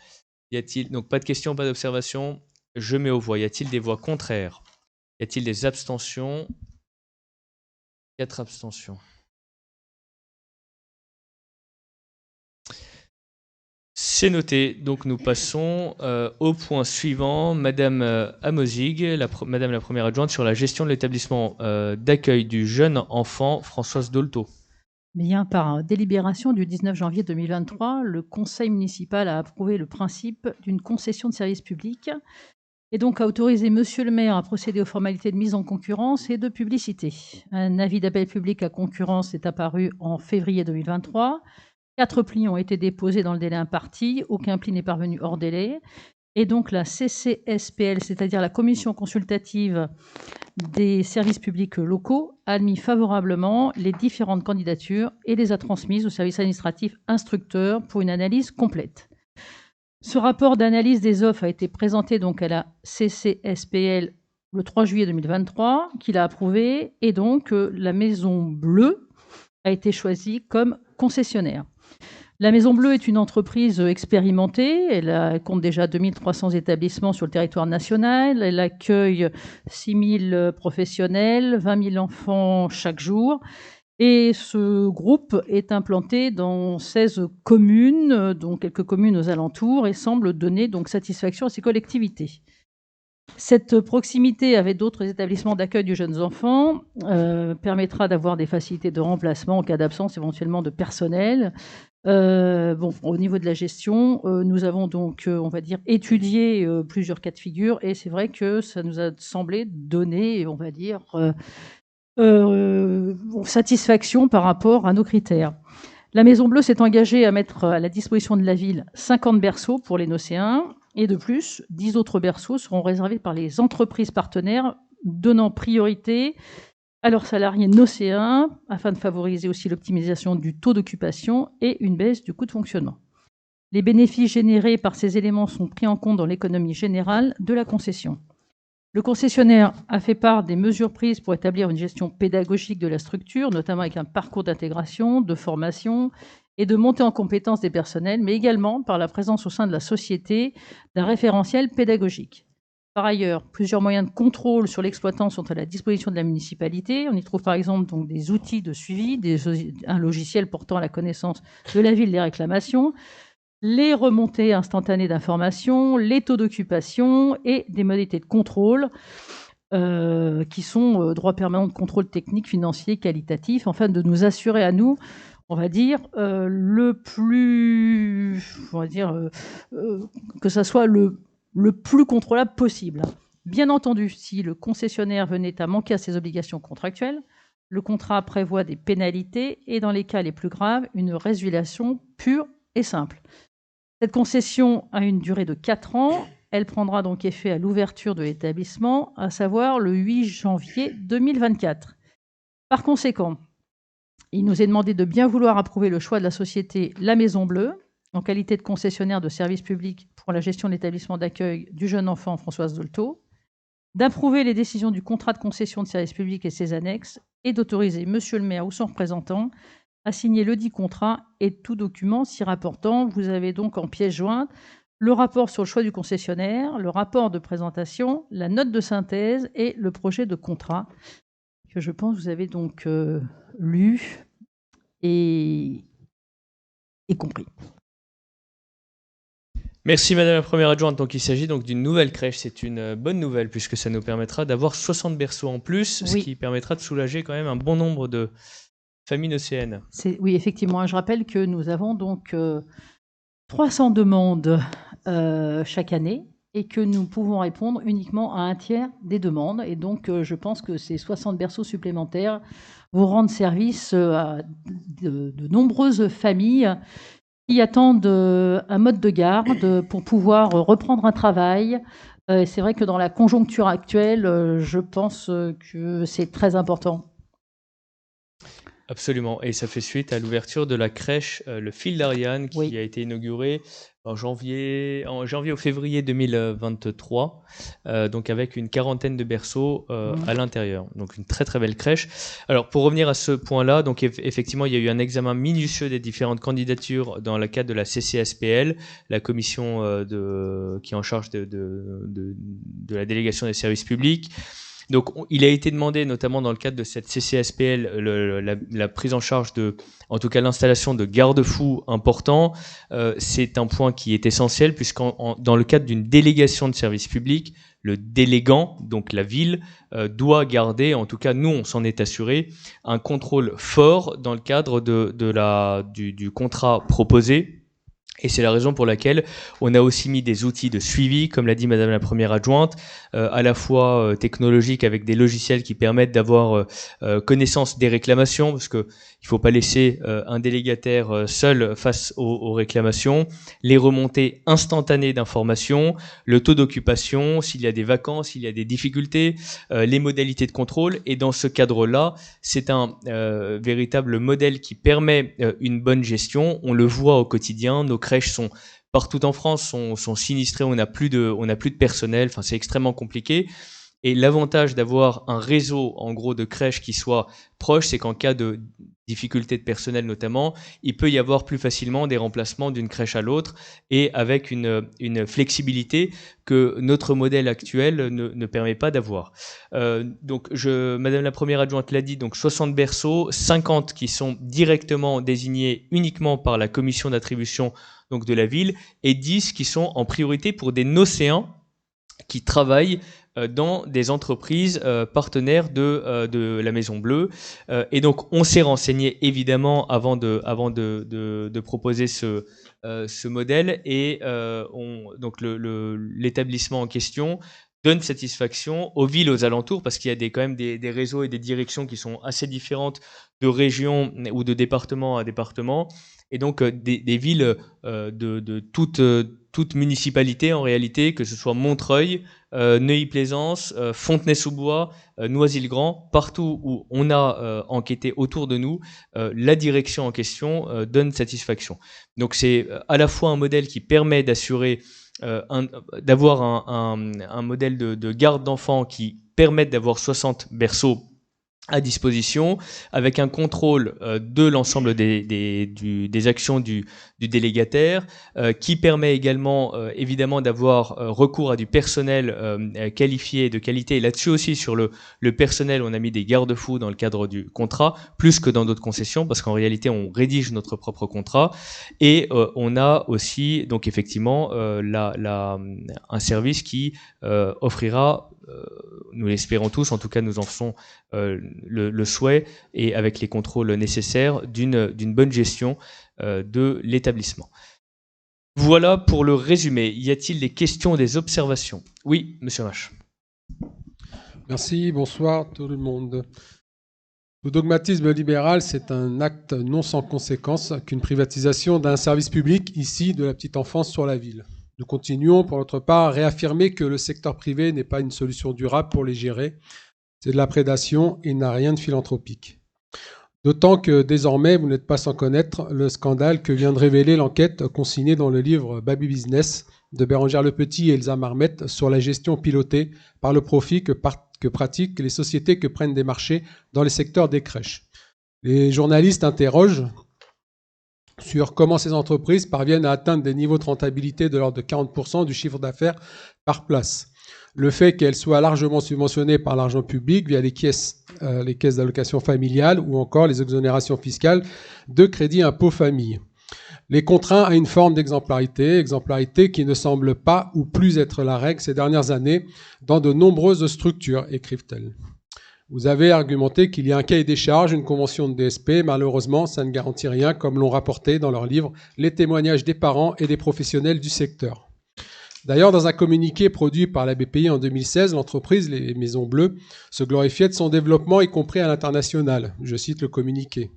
Y a-t-il donc pas de questions, pas d'observations? Je mets aux voix. Y a-t-il des voix contraires? Y a-t-il des abstentions? 4 abstentions. C'est noté. Donc nous passons au point suivant. Madame Amozig, Madame la première adjointe, sur la gestion de l'établissement d'accueil du jeune enfant, Françoise Dolto. Bien, par délibération du 19 janvier 2023, le Conseil municipal a approuvé le principe d'une concession de service public et donc a autorisé Monsieur le maire à procéder aux formalités de mise en concurrence et de publicité. Un avis d'appel public à concurrence est apparu en février 2023. 4 plis ont été déposés dans le délai imparti, aucun pli n'est parvenu hors délai. Et donc la CCSPL, c'est-à-dire la Commission consultative des services publics locaux, a admis favorablement les différentes candidatures et les a transmises au service administratif instructeur pour une analyse complète. Ce rapport d'analyse des offres a été présenté donc à la CCSPL le 3 juillet 2023, qu'il a approuvé, et donc la Maison Bleue a été choisie comme concessionnaire. La Maison Bleue est une entreprise expérimentée. Elle compte déjà 2300 établissements sur le territoire national. Elle accueille 6000 professionnels, 20 000 enfants chaque jour. Et ce groupe est implanté dans 16 communes, dont quelques communes aux alentours, et semble donner donc satisfaction à ces collectivités. Cette proximité avec d'autres établissements d'accueil de jeunes enfants permettra d'avoir des facilités de remplacement en cas d'absence éventuellement de personnel. Au niveau de la gestion, nous avons donc, on va dire, étudié plusieurs cas de figure, et c'est vrai que ça nous a semblé donner, on va dire, satisfaction par rapport à nos critères. La Maison Bleue s'est engagée à mettre à la disposition de la ville 50 berceaux pour les Nocéens, et de plus, 10 autres berceaux seront réservés par les entreprises partenaires, donnant priorité à leurs salariés nocéens, afin de favoriser aussi l'optimisation du taux d'occupation et une baisse du coût de fonctionnement. Les bénéfices générés par ces éléments sont pris en compte dans l'économie générale de la concession. Le concessionnaire a fait part des mesures prises pour établir une gestion pédagogique de la structure, notamment avec un parcours d'intégration, de formation et de montée en compétence des personnels, mais également par la présence au sein de la société d'un référentiel pédagogique. Par ailleurs, plusieurs moyens de contrôle sur l'exploitant sont à la disposition de la municipalité. On y trouve par exemple donc des outils de suivi, un logiciel portant à la connaissance de la ville des réclamations, les remontées instantanées d'informations, les taux d'occupation et des modalités de contrôle qui sont droit permanent de contrôle technique, financier, qualitatif, afin de nous assurer à nous, on va dire, que ça soit le plus contrôlable possible. Bien entendu, si le concessionnaire venait à manquer à ses obligations contractuelles, le contrat prévoit des pénalités et, dans les cas les plus graves, une résiliation pure et simple. Cette concession a une durée de 4 ans. Elle prendra donc effet à l'ouverture de l'établissement, à savoir le 8 janvier 2024. Par conséquent, il nous est demandé de bien vouloir approuver le choix de la société La Maison Bleue, en qualité de concessionnaire de services publics pour la gestion de l'établissement d'accueil du jeune enfant Françoise Dolto, d'approuver les décisions du contrat de concession de services publics et ses annexes, et d'autoriser Monsieur le maire ou son représentant à signer le dit contrat et tout document s'y rapportant. Vous avez donc en pièce jointe le rapport sur le choix du concessionnaire, le rapport de présentation, la note de synthèse et le projet de contrat que je pense que vous avez donc lu et compris. Merci Madame la Première Adjointe. Donc il s'agit donc d'une nouvelle crèche. C'est une bonne nouvelle puisque ça nous permettra d'avoir 60 berceaux en plus, ce qui permettra de soulager quand même un bon nombre de familles océanes. Oui, effectivement. Je rappelle que nous avons donc 300 demandes chaque année et que nous pouvons répondre uniquement à un tiers des demandes. Et donc je pense que ces 60 berceaux supplémentaires vont rendre service à de nombreuses familles qui attendent un mode de garde pour pouvoir reprendre un travail. C'est vrai que dans la conjoncture actuelle, je pense que c'est très important. Absolument. Et ça fait suite à l'ouverture de la crèche Le Fil d'Ariane qui a été inaugurée en janvier ou février 2023, donc avec une quarantaine de berceaux à l'intérieur. Donc une très très belle crèche. Alors pour revenir à ce point-là, donc effectivement il y a eu un examen minutieux des différentes candidatures dans le cadre de la CCSPL, la commission qui est en charge de la délégation des services publics. Donc, il a été demandé, notamment dans le cadre de cette CCSPL, la prise en charge en tout cas l'installation de garde-fous importants. C'est un point qui est essentiel dans le cadre d'une délégation de service public, le délégant, donc la ville, doit garder, en tout cas nous on s'en est assuré, un contrôle fort dans le cadre du contrat proposé. Et c'est la raison pour laquelle on a aussi mis des outils de suivi, comme l'a dit Madame la Première Adjointe, à la fois technologiques avec des logiciels qui permettent d'avoir connaissance des réclamations, parce que il faut pas laisser un délégataire seul face aux réclamations, les remontées instantanées d'informations, le taux d'occupation, s'il y a des vacances, s'il y a des difficultés, les modalités de contrôle. Et dans ce cadre-là, c'est un véritable modèle qui permet une bonne gestion. On le voit au quotidien, nos crèches sont partout en France sont sinistrées, on n'a plus de personnel, enfin c'est extrêmement compliqué. Et l'avantage d'avoir un réseau en gros de crèches qui soit proche, c'est qu'en cas de difficulté de personnel notamment, il peut y avoir plus facilement des remplacements d'une crèche à l'autre et avec une flexibilité que notre modèle actuel ne permet pas d'avoir. Donc Madame la Première Adjointe l'a dit, donc 60 berceaux, 50 qui sont directement désignés uniquement par la commission d'attribution donc de la ville et 10 qui sont en priorité pour des nocéens qui travaillent dans des entreprises partenaires de la Maison Bleue. Et donc, on s'est renseigné évidemment avant de proposer ce modèle. Et donc l'établissement en question donne satisfaction aux villes aux alentours parce qu'il y a quand même des réseaux et des directions qui sont assez différentes de région ou de département à département. Et donc des villes de toute municipalité en réalité, que ce soit Montreuil, Neuilly-Plaisance, Fontenay-sous-Bois, Noisy-le-Grand, partout où on a enquêté autour de nous, la direction en question donne satisfaction. Donc c'est à la fois un modèle qui permet d'assurer d'avoir un modèle de garde d'enfants qui permette d'avoir 60 berceaux à disposition, avec un contrôle de l'ensemble des actions du délégataire, qui permet également évidemment d'avoir recours à du personnel qualifié et de qualité. Et là-dessus aussi, sur le personnel, on a mis des garde-fous dans le cadre du contrat, plus que dans d'autres concessions, parce qu'en réalité, on rédige notre propre contrat. Et on a aussi, donc effectivement, un service qui offrira nous l'espérons tous, en tout cas nous en faisons le souhait, et avec les contrôles nécessaires, d'une bonne gestion de l'établissement. Voilà pour le résumé. Y a-t-il des questions, des observations? Oui, monsieur Mache. Merci, bonsoir tout le monde. Le dogmatisme libéral, c'est un acte non sans conséquence qu'une privatisation d'un service public, ici de la petite enfance sur la ville. Nous continuons, pour notre part, à réaffirmer que le secteur privé n'est pas une solution durable pour les gérer. C'est de la prédation et n'a rien de philanthropique. D'autant que désormais, vous n'êtes pas sans connaître le scandale que vient de révéler l'enquête consignée dans le livre Baby Business de Bérengère Lepetit et Elsa Marmette sur la gestion pilotée par le profit que pratiquent les sociétés que prennent des marchés dans les secteurs des crèches. Les journalistes interrogent sur comment ces entreprises parviennent à atteindre des niveaux de rentabilité de l'ordre de 40% du chiffre d'affaires par place. Le fait qu'elles soient largement subventionnées par l'argent public via les caisses d'allocation familiale ou encore les exonérations fiscales de crédit impôt famille les contraint à une forme d'exemplarité qui ne semble pas ou plus être la règle ces dernières années dans de nombreuses structures, écrivent-elles. Vous avez argumenté qu'il y a un cahier des charges, une convention de DSP. Malheureusement, ça ne garantit rien, comme l'ont rapporté dans leur livre les témoignages des parents et des professionnels du secteur. D'ailleurs, dans un communiqué produit par la BPI en 2016, l'entreprise, les Maisons Bleues, se glorifiait de son développement, y compris à l'international. Je cite le communiqué.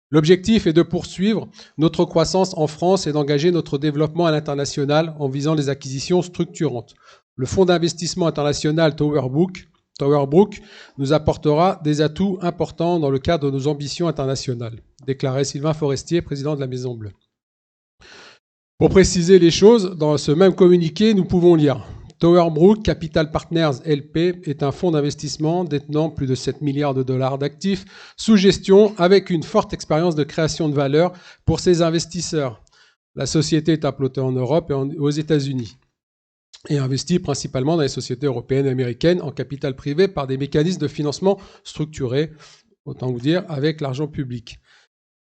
L'objectif est de poursuivre notre croissance en France et d'engager notre développement à l'international en visant les acquisitions structurantes. Le fonds d'investissement international Towerbrook nous apportera des atouts importants dans le cadre de nos ambitions internationales, déclarait Sylvain Forestier, président de la Maison Bleue. Pour préciser les choses, dans ce même communiqué, nous pouvons lire Towerbrook Capital Partners LP est un fonds d'investissement détenant plus de 7 milliards de dollars d'actifs sous gestion avec une forte expérience de création de valeur pour ses investisseurs. La société est implantée en Europe et aux États-Unis et investit principalement dans les sociétés européennes et américaines en capital privé par des mécanismes de financement structurés, autant vous dire, avec l'argent public,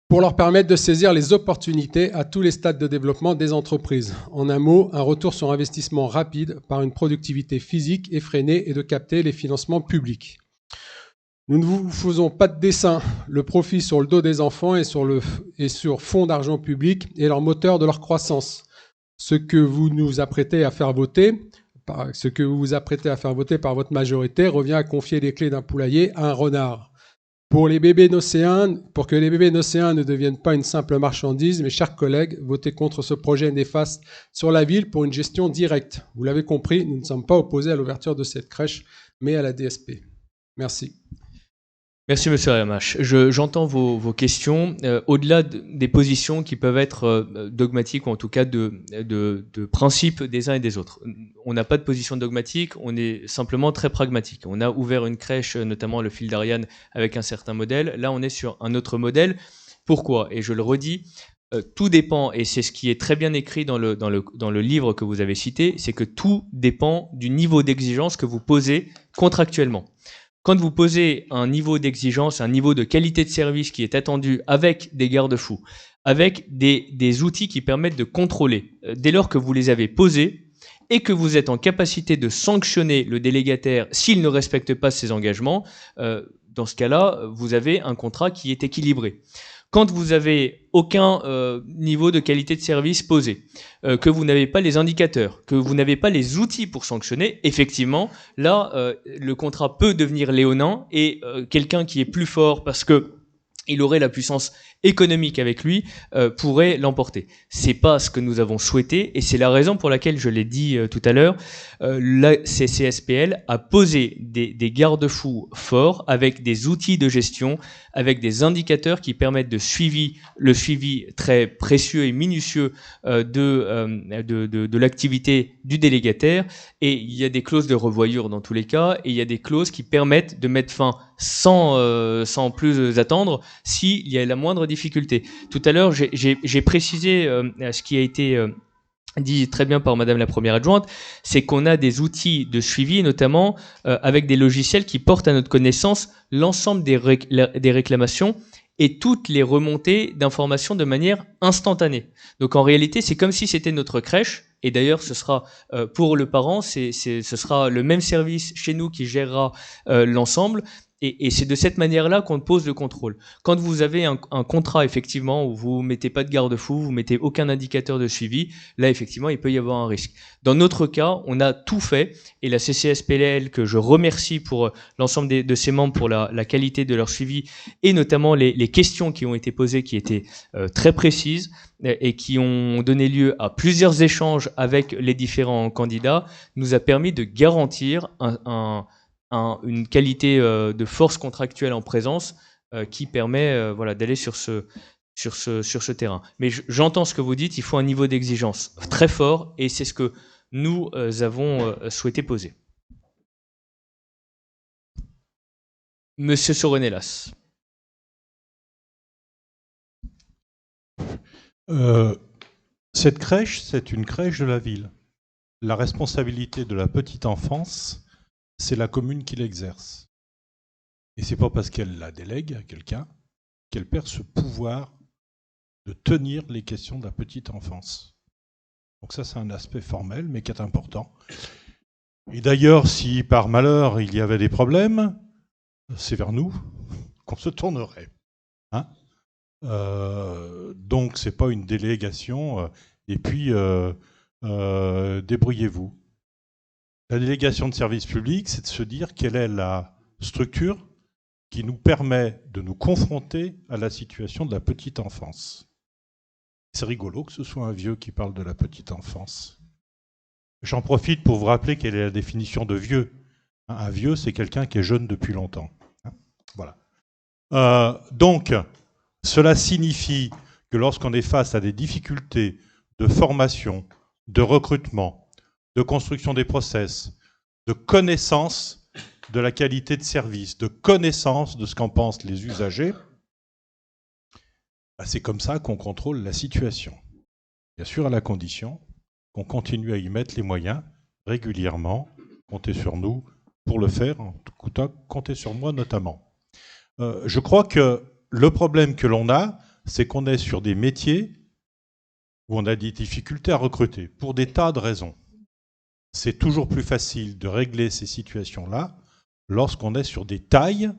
pour leur permettre de saisir les opportunités à tous les stades de développement des entreprises. En un mot, un retour sur investissement rapide par une productivité physique effrénée et de capter les financements publics. Nous ne vous faisons pas de dessin. Le profit sur le dos des enfants et sur fond d'argent public est leur moteur de leur croissance. Ce que vous nous apprêtez à faire voter par votre majorité revient à confier les clés d'un poulailler à un renard. Pour que les bébés nocéens ne deviennent pas une simple marchandise, mes chers collègues, votez contre ce projet néfaste sur la ville pour une gestion directe. Vous l'avez compris, nous ne sommes pas opposés à l'ouverture de cette crèche, mais à la DSP. Merci. Merci, monsieur Ramache. J'entends vos questions. Au-delà des positions qui peuvent être dogmatiques, ou en tout cas de principes des uns et des autres. On n'a pas de position dogmatique, on est simplement très pragmatique. On a ouvert une crèche, notamment le fil d'Ariane, avec un certain modèle. Là, on est sur un autre modèle. Pourquoi? Et je le redis, tout dépend, et c'est ce qui est très bien écrit dans le livre que vous avez cité, c'est que tout dépend du niveau d'exigence que vous posez contractuellement. Quand vous posez un niveau d'exigence, un niveau de qualité de service qui est attendu avec des garde-fous, avec des outils qui permettent de contrôler, dès lors que vous les avez posés et que vous êtes en capacité de sanctionner le délégataire s'il ne respecte pas ses engagements, dans ce cas-là, vous avez un contrat qui est équilibré. Quand vous avez aucun niveau de qualité de service posé, que vous n'avez pas les indicateurs, que vous n'avez pas les outils pour sanctionner, effectivement, là, le contrat peut devenir léonin et quelqu'un qui est plus fort parce que il aurait la puissance économique avec lui, pourrait l'emporter. C'est pas ce que nous avons souhaité et c'est la raison pour laquelle, je l'ai dit tout à l'heure, la CCSPL a posé des garde-fous forts avec des outils de gestion, avec des indicateurs qui permettent le suivi très précieux et minutieux de l'activité du délégataire, et il y a des clauses de revoyure dans tous les cas, et il y a des clauses qui permettent de mettre fin sans plus attendre s'il y a la moindre difficulté. Tout à l'heure, j'ai précisé ce qui a été dit très bien par Madame la Première Adjointe, c'est qu'on a des outils de suivi, notamment avec des logiciels qui portent à notre connaissance l'ensemble des réclamations et toutes les remontées d'informations de manière instantanée. Donc en réalité, c'est comme si c'était notre crèche Et d'ailleurs, ce sera pour le parent, ce sera le même service chez nous qui gérera l'ensemble. Et c'est de cette manière-là qu'on pose le contrôle. Quand vous avez un contrat, effectivement, où vous mettez pas de garde-fou, vous mettez aucun indicateur de suivi, là, effectivement, il peut y avoir un risque. Dans notre cas, on a tout fait, et la CCSPLL, que je remercie pour l'ensemble de ses membres pour la qualité de leur suivi, et notamment les questions qui ont été posées, qui étaient très précises, et qui ont donné lieu à plusieurs échanges avec les différents candidats, nous a permis de garantir une qualité de force contractuelle en présence qui permet voilà, d'aller sur ce terrain. Mais j'entends ce que vous dites, il faut un niveau d'exigence très fort et c'est ce que nous avons souhaité poser. Monsieur Soronellas. Cette crèche, c'est une crèche de la ville. La responsabilité de la petite enfance, c'est la commune qui l'exerce. Et c'est pas parce qu'elle la délègue à quelqu'un qu'elle perd ce pouvoir de tenir les questions de la petite enfance. Donc ça, c'est un aspect formel, mais qui est important. Et d'ailleurs, si par malheur il y avait des problèmes, c'est vers nous qu'on se tournerait. Hein, donc c'est pas une délégation, et puis débrouillez-vous. La délégation de service public, c'est de se dire quelle est la structure qui nous permet de nous confronter à la situation de la petite enfance. C'est rigolo que ce soit un vieux qui parle de la petite enfance. J'en profite pour vous rappeler quelle est la définition de vieux. Un vieux, c'est quelqu'un qui est jeune depuis longtemps. Voilà. Donc, cela signifie que lorsqu'on est face à des difficultés de formation, de recrutement, de construction des process, de connaissance de la qualité de service, de connaissance de ce qu'en pensent les usagers, c'est comme ça qu'on contrôle la situation. Bien sûr, à la condition qu'on continue à y mettre les moyens régulièrement. Comptez sur nous pour le faire, en tout cas, comptez sur moi notamment. Je crois que le problème que l'on a, c'est qu'on est sur des métiers où on a des difficultés à recruter, pour des tas de raisons. C'est toujours plus facile de régler ces situations-là lorsqu'on est sur des tailles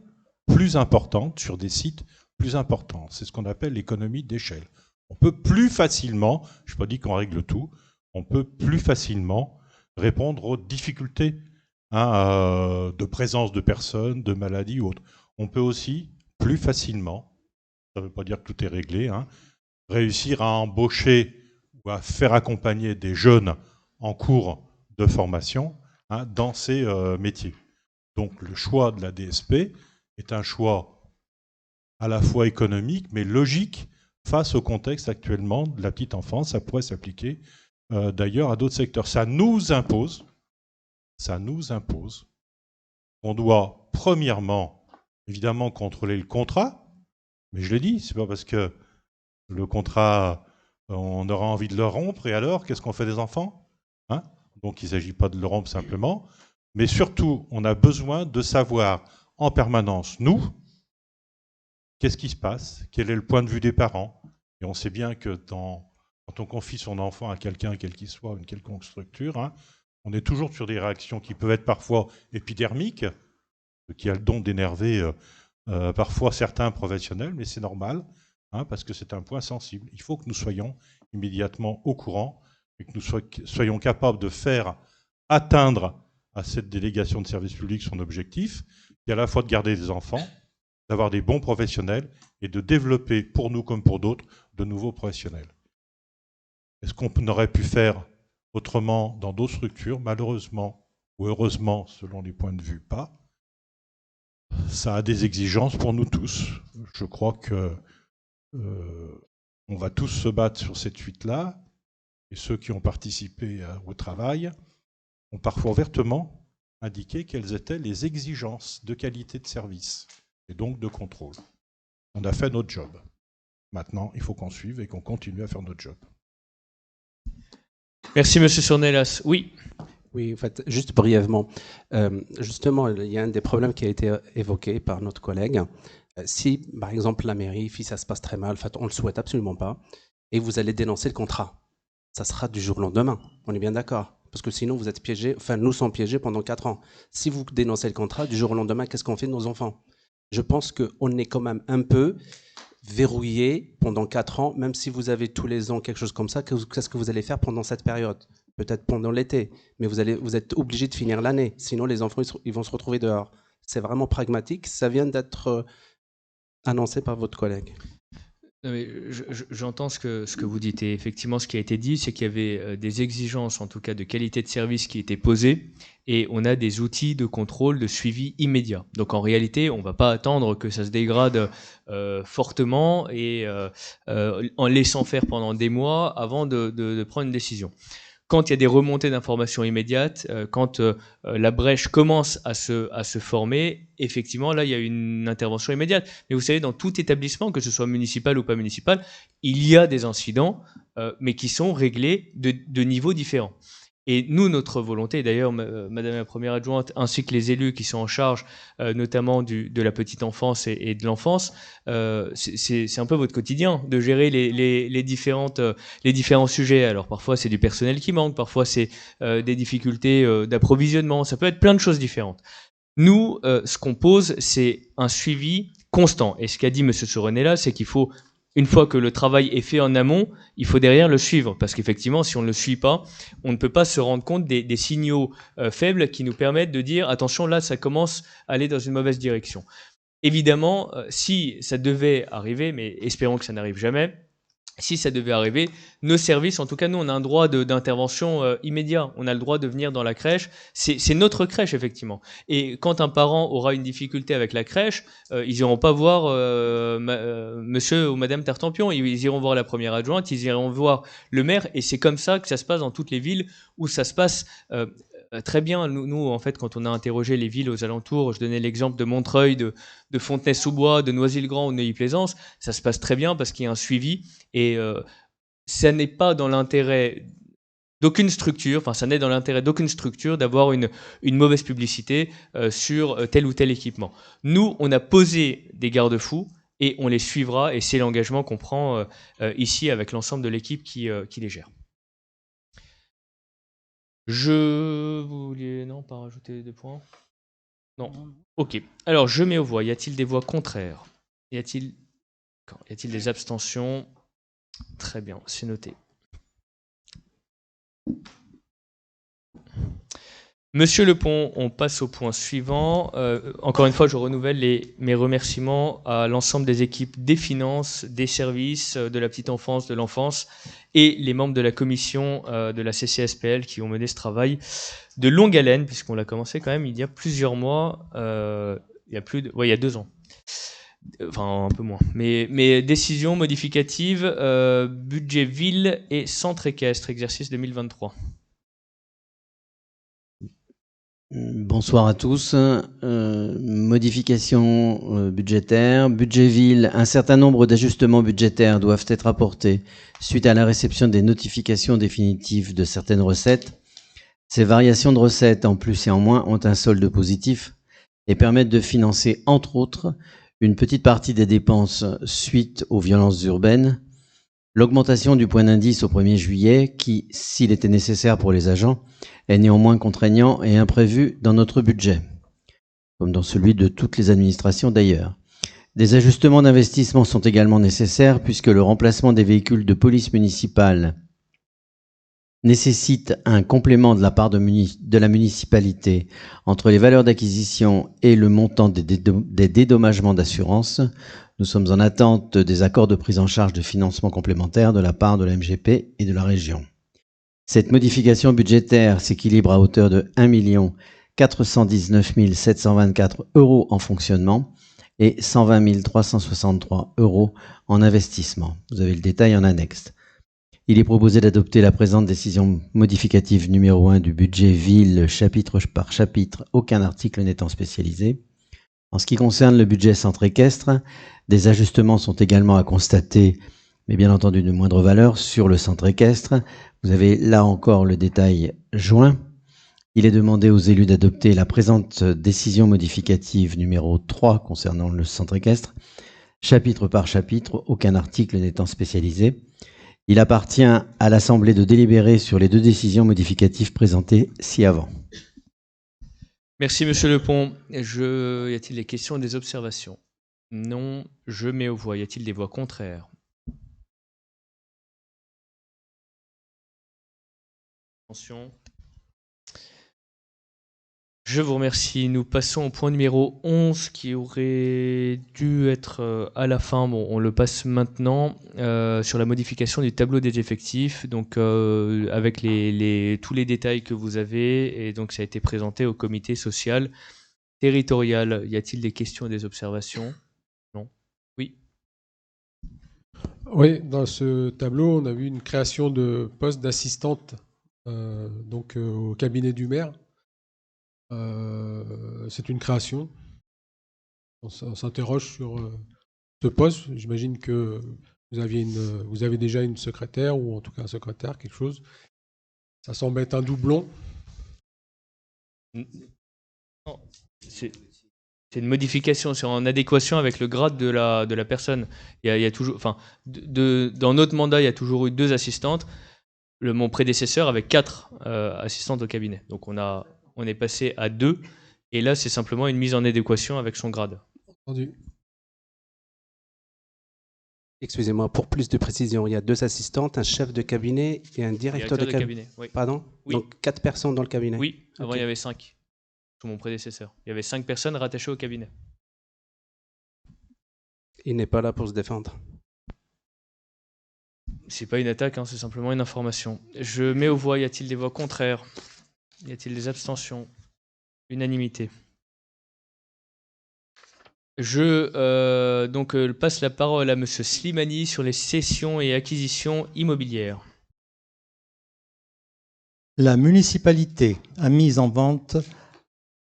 plus importantes, sur des sites plus importants. C'est ce qu'on appelle l'économie d'échelle. On peut plus facilement, je n'ai pas dit qu'on règle tout, on peut plus facilement répondre aux difficultés de présence de personnes, de maladies ou autres. On peut aussi plus facilement, ça ne veut pas dire que tout est réglé, réussir à embaucher ou à faire accompagner des jeunes en cours de formation dans ces métiers. Donc le choix de la DSP est un choix à la fois économique mais logique face au contexte actuellement de la petite enfance. Ça pourrait s'appliquer d'ailleurs à d'autres secteurs. Ça nous impose, on doit premièrement évidemment contrôler le contrat, mais je l'ai dit, c'est pas parce que le contrat, on aura envie de le rompre, et alors, qu'est-ce qu'on fait des enfants ? Donc il ne s'agit pas de le rompre simplement, mais surtout, on a besoin de savoir en permanence, nous, qu'est-ce qui se passe, quel est le point de vue des parents, et on sait bien que quand on confie son enfant à quelqu'un, quel qu'il soit, une quelconque structure, on est toujours sur des réactions qui peuvent être parfois épidermiques, ce qui a le don d'énerver parfois certains professionnels, mais c'est normal, parce que c'est un point sensible. Il faut que nous soyons immédiatement au courant et que nous soyons capables de faire atteindre à cette délégation de service public son objectif, qui est à la fois de garder des enfants, d'avoir des bons professionnels et de développer, pour nous comme pour d'autres, de nouveaux professionnels. Est-ce qu'on aurait pu faire autrement dans d'autres structures? Malheureusement ou heureusement, selon les points de vue, pas. Ça a des exigences pour nous tous. Je crois que on va tous se battre sur cette suite-là, et ceux qui ont participé au travail ont parfois ouvertement indiqué quelles étaient les exigences de qualité de service et donc de contrôle. On a fait notre job. Maintenant, il faut qu'on suive et qu'on continue à faire notre job. Merci, Monsieur Soronellas. Oui. Oui, en fait, juste brièvement. Justement, il y a un des problèmes qui a été évoqué par notre collègue. Si, par exemple, la mairie, si ça se passe très mal, en fait, on ne le souhaite absolument pas, et vous allez dénoncer le contrat. ça sera du jour au lendemain. On est bien d'accord. Parce que sinon, vous êtes piégés, enfin, nous sommes piégés pendant 4 ans. Si vous dénoncez le contrat, du jour au lendemain, qu'est-ce qu'on fait de nos enfants? Je pense qu'on est quand même un peu verrouillé pendant 4 ans, même si vous avez tous les ans quelque chose comme ça, qu'est-ce que vous allez faire pendant cette période? Peut-être pendant l'été, mais vous êtes obligé de finir l'année. Sinon, les enfants, ils vont se retrouver dehors. C'est vraiment pragmatique. Ça vient d'être annoncé par votre collègue. J'entends ce que vous dites. Et effectivement, ce qui a été dit, c'est qu'il y avait des exigences, en tout cas de qualité de service, qui étaient posées. Et on a des outils de contrôle, de suivi immédiat. Donc en réalité, on ne va pas attendre que ça se dégrade fortement et en laissant faire pendant des mois avant de prendre une décision. Quand il y a des remontées d'informations immédiates, quand la brèche commence à se former, effectivement, là, il y a une intervention immédiate. Mais vous savez, dans tout établissement, que ce soit municipal ou pas municipal, il y a des incidents, mais qui sont réglés de niveaux différents. Et nous, notre volonté, d'ailleurs, Madame la Première Adjointe, ainsi que les élus qui sont en charge, notamment de la petite enfance et de l'enfance, c'est un peu votre quotidien de gérer les différents sujets. Alors parfois, c'est du personnel qui manque, parfois c'est des difficultés d'approvisionnement, ça peut être plein de choses différentes. Nous, ce qu'on pose, c'est un suivi constant. Et ce qu'a dit M. Soronella, c'est qu'il faut, une fois que le travail est fait en amont, il faut derrière le suivre. Parce qu'effectivement, si on ne le suit pas, on ne peut pas se rendre compte des signaux faibles qui nous permettent de dire « attention, là, ça commence à aller dans une mauvaise direction ». Évidemment, si ça devait arriver, mais espérons que ça n'arrive jamais, si ça devait arriver, nos services, en tout cas nous, on a un droit d'intervention immédiat. On a le droit de venir dans la crèche. C'est notre crèche, effectivement. Et quand un parent aura une difficulté avec la crèche, ils n'iront pas voir monsieur ou madame Tartampion. Ils iront voir la première adjointe, ils iront voir le maire. Et c'est comme ça que ça se passe dans toutes les villes où ça se passe très bien. Nous, en fait, quand on a interrogé les villes aux alentours, je donnais l'exemple de Montreuil, de Fontenay-sous-Bois, de Noisy-le-Grand ou Neuilly-Plaisance, ça se passe très bien parce qu'il y a un suivi et ça n'est pas dans l'intérêt d'aucune structure, enfin ça n'est dans l'intérêt d'aucune structure d'avoir une mauvaise publicité sur tel ou tel équipement. Nous, on a posé des garde-fous et on les suivra et c'est l'engagement qu'on prend ici avec l'ensemble de l'équipe qui les gère. Vous vouliez, non, pas rajouter des points? Non. Ok. Alors, je mets aux voix. Y a-t-il des voix contraires? Y a-t-il des abstentions? Très bien, c'est noté. Monsieur Lepont, on passe au point suivant. Encore une fois, je renouvelle mes remerciements à l'ensemble des équipes des finances, des services, de la petite enfance, de l'enfance et les membres de la commission de la CCSPL qui ont mené ce travail de longue haleine, puisqu'on l'a commencé quand même il y a plusieurs mois, il y a 2 ans. Enfin, un peu moins. Mais décision modificative, budget ville et centre équestre, exercice 2023. Bonsoir à tous. Modification budgétaire. Budget ville, un certain nombre d'ajustements budgétaires doivent être apportés suite à la réception des notifications définitives de certaines recettes. Ces variations de recettes, en plus et en moins, ont un solde positif et permettent de financer, entre autres, une petite partie des dépenses suite aux violences urbaines, l'augmentation du point d'indice au 1er juillet qui, s'il était nécessaire pour les agents, est néanmoins contraignant et imprévu dans notre budget, comme dans celui de toutes les administrations d'ailleurs. Des ajustements d'investissement sont également nécessaires puisque le remplacement des véhicules de police municipale nécessite un complément de la part de la municipalité entre les valeurs d'acquisition et le montant des dédommagements d'assurance. Nous sommes en attente des accords de prise en charge de financement complémentaire de la part de la MGP et de la région. Cette modification budgétaire s'équilibre à hauteur de 1 419 724 € en fonctionnement et 120 363 € en investissement. Vous avez le détail en annexe. Il est proposé d'adopter la présente décision modificative numéro 1 du budget ville, chapitre par chapitre, aucun article n'étant spécialisé. En ce qui concerne le budget centre équestre, des ajustements sont également à constater, mais bien entendu de moindre valeur, sur le centre équestre. Vous avez là encore le détail joint. Il est demandé aux élus d'adopter la présente décision modificative numéro 3 concernant le centre équestre, chapitre par chapitre, aucun article n'étant spécialisé. Il appartient à l'Assemblée de délibérer sur les 2 décisions modificatives présentées ci-avant. Merci, Monsieur Lepont. Y a-t-il des questions ou des observations? Non. Je mets aux voix. Y a-t-il des voix contraires? Attention. Je vous remercie. Nous passons au point numéro 11 qui aurait dû être à la fin. Bon, on le passe maintenant sur la modification du tableau des effectifs. Donc, avec tous les détails que vous avez. Et donc, ça a été présenté au comité social territorial. Y a-t-il des questions et des observations? Non. Oui. Oui, dans ce tableau, on a vu une création de poste d'assistante au cabinet du maire. C'est une création. On s'interroge sur ce poste. J'imagine que vous avez déjà une secrétaire, ou en tout cas un secrétaire, quelque chose. Ça semble être un doublon. Non, c'est une modification, c'est en adéquation avec le grade de la personne. Il y a toujours, enfin, dans notre mandat, il y a toujours eu 2 assistantes. Mon prédécesseur avait 4 assistantes au cabinet. Donc on est passé à 2, et là c'est simplement une mise en adéquation avec son grade. Entendu. Excusez-moi, pour plus de précision, il y a 2 assistantes, un chef de cabinet et un directeur de cabinet. Oui. Pardon? Oui. Donc 4 personnes dans le cabinet. Oui, avant Ok. il y avait 5, sous mon prédécesseur. Il y avait 5 personnes rattachées au cabinet. Il n'est pas là pour se défendre. C'est pas une attaque, hein, c'est simplement une information. Je mets aux voix. Y a-t-il des voix contraires? Y a-t-il des abstentions? Unanimité. Je passe la parole à Monsieur Slimani sur les cessions et acquisitions immobilières. La municipalité a mis en vente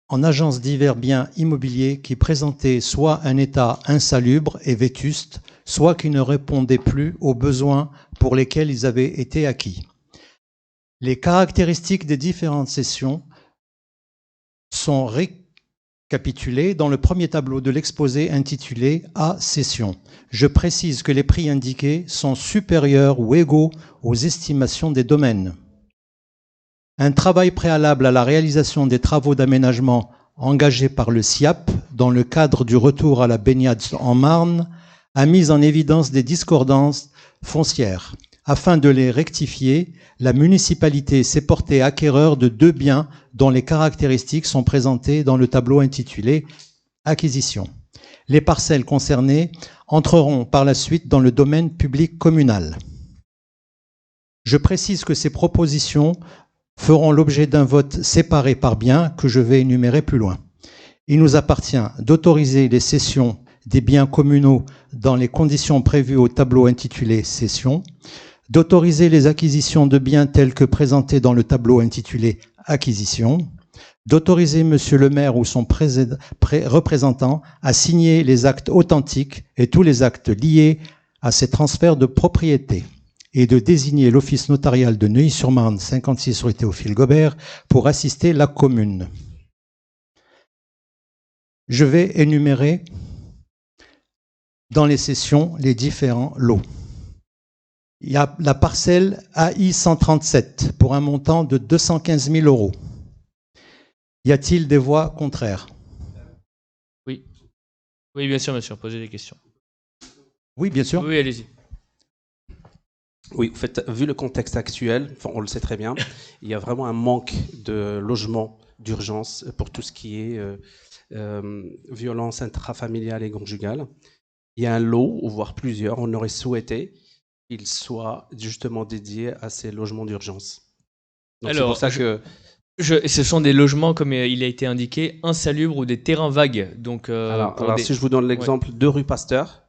en agence divers biens immobiliers qui présentaient soit un état insalubre et vétuste, soit qui ne répondaient plus aux besoins pour lesquels ils avaient été acquis. Les caractéristiques des différentes cessions sont récapitulées dans le premier tableau de l'exposé intitulé « À cession ». Je précise que les prix indiqués sont supérieurs ou égaux aux estimations des domaines. Un travail préalable à la réalisation des travaux d'aménagement engagés par le SIAP dans le cadre du retour à la baignade en Marne a mis en évidence des discordances foncières. Afin de les rectifier, la municipalité s'est portée acquéreur de 2 biens dont les caractéristiques sont présentées dans le tableau intitulé « Acquisition ». Les parcelles concernées entreront par la suite dans le domaine public communal. Je précise que ces propositions feront l'objet d'un vote séparé par bien que je vais énumérer plus loin. Il nous appartient d'autoriser les cessions des biens communaux dans les conditions prévues au tableau intitulé « Cession », d'autoriser les acquisitions de biens tels que présentés dans le tableau intitulé « Acquisition », d'autoriser Monsieur le maire ou son représentant à signer les actes authentiques et tous les actes liés à ces transferts de propriété, et de désigner l'office notarial de Neuilly-sur-Marne, 56 rue Théophile Gobert, pour assister la commune. Je vais énumérer dans les cessions les différents lots. Il y a la parcelle AI 137 pour un montant de 215 000 €. Y a-t-il des voix contraires? Oui. Oui, bien sûr, monsieur. Posez des questions. Oui, bien sûr. Oui, allez-y. Oui, en fait, vu le contexte actuel, enfin, on le sait très bien, il y a vraiment un manque de logements d'urgence pour tout ce qui est violence intrafamiliale et conjugale. Il y a un lot, ou voire plusieurs, on aurait souhaité qu'il soit justement dédié à ces logements d'urgence. Alors, c'est pour ça que... ce sont des logements, comme il a été indiqué, insalubres ou des terrains vagues. Donc, alors si je vous donne l'exemple de rue Pasteur...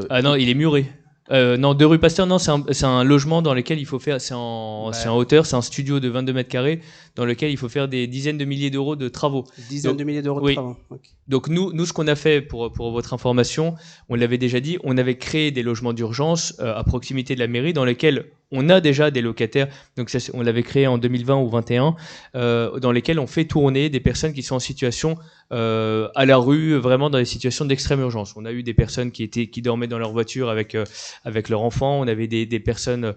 ah non, il est muré. Non, 2 rue Pasteur, non, c'est un logement dans lequel il faut faire, c'est en hauteur, c'est un studio de 22 mètres carrés dans lequel il faut faire des dizaines de milliers d'euros de travaux. Dizaines de milliers d'euros de travaux. Okay. Donc nous, ce qu'on a fait pour votre information, on l'avait déjà dit, on avait créé des logements d'urgence à proximité de la mairie dans lesquels on a déjà des locataires. Donc ça, on l'avait créé en 2020 ou 2021, dans lesquels on fait tourner des personnes qui sont en situation à la rue, vraiment dans des situations d'extrême urgence. On a eu des personnes qui dormaient dans leur voiture avec avec leurs enfants, on avait des personnes,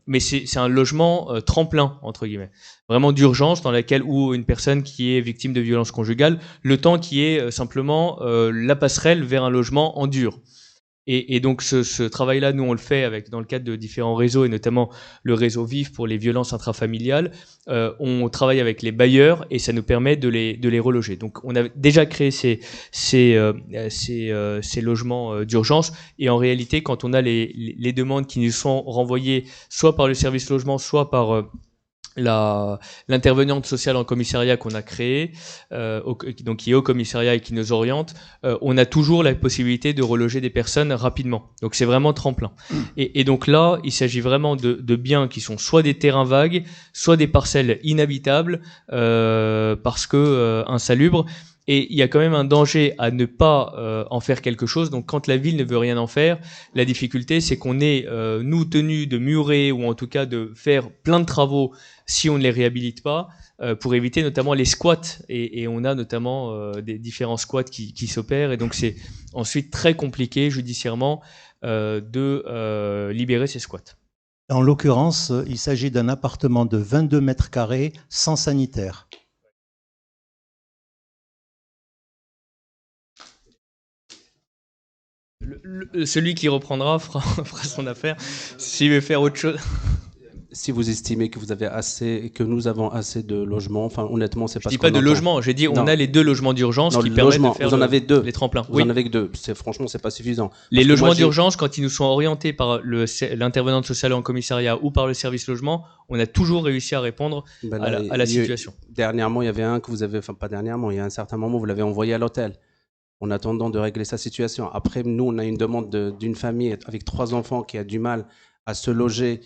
mais c'est un logement tremplin entre guillemets, vraiment d'urgence dans laquelle où une personne qui est victime de violence conjugale, le temps qui est simplement la passerelle vers un logement en dur. Et donc ce travail-là, nous on le fait dans le cadre de différents réseaux et notamment le réseau VIF pour les violences intrafamiliales. On travaille avec les bailleurs et ça nous permet de les reloger. Donc on a déjà créé ces logements d'urgence et en réalité quand on a les demandes qui nous sont renvoyées soit par le service logement, soit par l'intervenante sociale en commissariat qu'on a créée, donc qui est au commissariat et qui nous oriente, on a toujours la possibilité de reloger des personnes rapidement. Donc c'est vraiment tremplin. Et donc là, il s'agit vraiment de biens qui sont soit des terrains vagues, soit des parcelles inhabitables parce que insalubres. Et il y a quand même un danger à ne pas en faire quelque chose. Donc quand la ville ne veut rien en faire, la difficulté c'est qu'on est, nous, tenus de murer ou en tout cas de faire plein de travaux si on ne les réhabilite pas, pour éviter notamment les squats. Et on a notamment des différents squats qui s'opèrent. Et donc c'est ensuite très compliqué judiciairement de libérer ces squats. En l'occurrence, il s'agit d'un appartement de 22 mètres carrés sans sanitaire. Celui qui reprendra fera son affaire. S'il veut faire autre chose. Si vous estimez que vous avez assez, que nous avons assez de logements, enfin honnêtement, c'est pas. Je dis pas de logement, j'ai dit on a les 2 logements d'urgence qui permettent de faire vous en avez 2. Les tremplins. Vous en avez que 2. Franchement, c'est pas suffisant. Les logements d'urgence, quand ils nous sont orientés par l'intervenante sociale en commissariat ou par le service logement, on a toujours réussi à répondre à la situation. Dernièrement, il y avait un que vous avez, enfin pas dernièrement, il y a un certain moment, vous l'avez envoyé à l'hôtel. En attendant de régler sa situation. Après, nous, on a une demande d'une famille avec 3 enfants qui a du mal à se loger.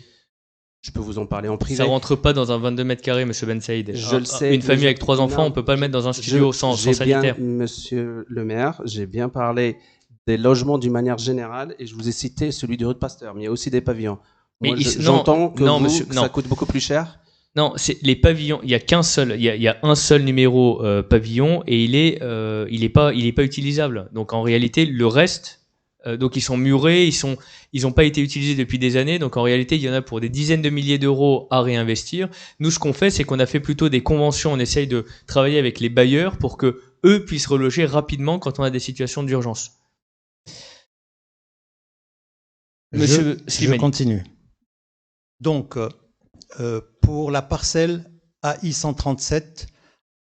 Je peux vous en parler en privé. Ça rentre pas dans un 22 mètres carrés, monsieur Ben Saïd. Je le sais. Une famille avec 3 enfants, on peut pas le mettre dans un studio sans sanitaire. Monsieur le maire, j'ai bien parlé des logements d'une manière générale et je vous ai cité celui du rue de Pasteur. Mais il y a aussi des pavillons. Mais j'entends que ça coûte beaucoup plus cher. Non, c'est les pavillons. Il y a qu'un seul. Il y a un seul numéro pavillon et il est pas utilisable. Donc en réalité, le reste, donc ils sont murés, ils ont pas été utilisés depuis des années. Donc en réalité, il y en a pour des dizaines de milliers d'euros à réinvestir. Nous, ce qu'on fait, c'est qu'on a fait plutôt des conventions. On essaye de travailler avec les bailleurs pour que eux puissent reloger rapidement quand on a des situations d'urgence. Monsieur Slimani. Je continue. Donc. Pour la parcelle AI 137,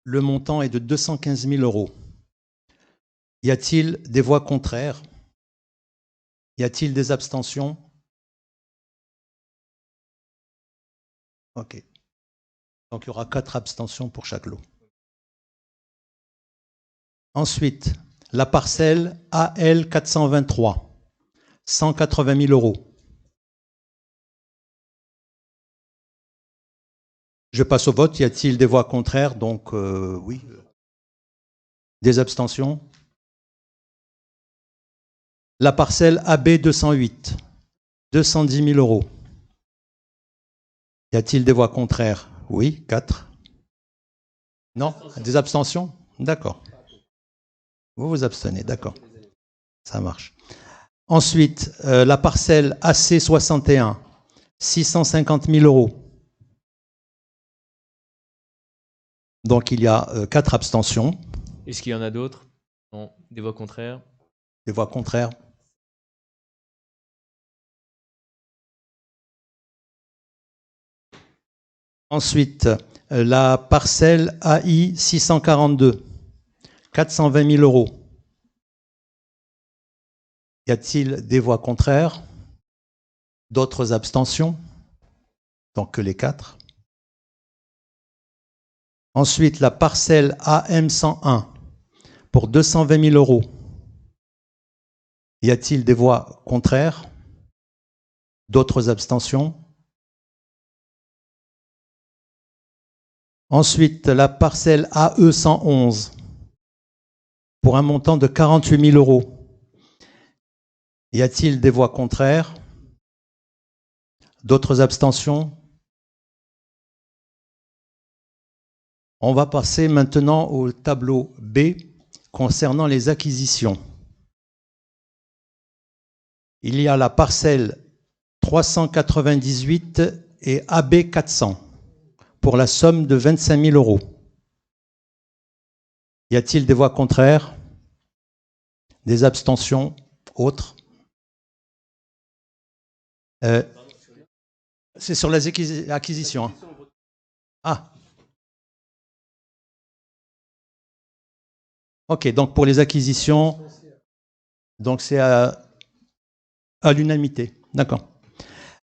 le montant est de 215 000 euros. Y a-t-il des voix contraires? Y a-t-il des abstentions? Ok. Donc il y aura 4 abstentions pour chaque lot. Ensuite, la parcelle AL 423, 180 000 euros. Je passe au vote. Y a-t-il des voix contraires? Donc, oui. Des abstentions? La parcelle AB 208, 210 000 euros. Y a-t-il des voix contraires? Oui, 4. Non? Des abstentions? D'accord. Vous vous abstenez, d'accord. Ça marche. Ensuite, la parcelle AC 61, 650 000 euros. Donc il y a 4 abstentions. Est-ce qu'il y en a d'autres? Non. Des voix contraires? Des voix contraires? Ensuite, la parcelle AI 642, 420 000 euros. Y a-t-il des voix contraires? D'autres abstentions? Donc que les 4. Ensuite, la parcelle AM101 pour 220 000 euros. Y a-t-il des voix contraires? D'autres abstentions? Ensuite, la parcelle AE111 pour un montant de 48 000 euros. Y a-t-il des voix contraires? D'autres abstentions? On va passer maintenant au tableau B concernant les acquisitions. il y a la parcelle 398 et AB 400 pour la somme de 25 000 euros. Y a-t-il des voix contraires? Des abstentions? Autres? C'est sur les acquisitions. Hein. Ah. Ok, donc pour les acquisitions, donc c'est à l'unanimité. D'accord.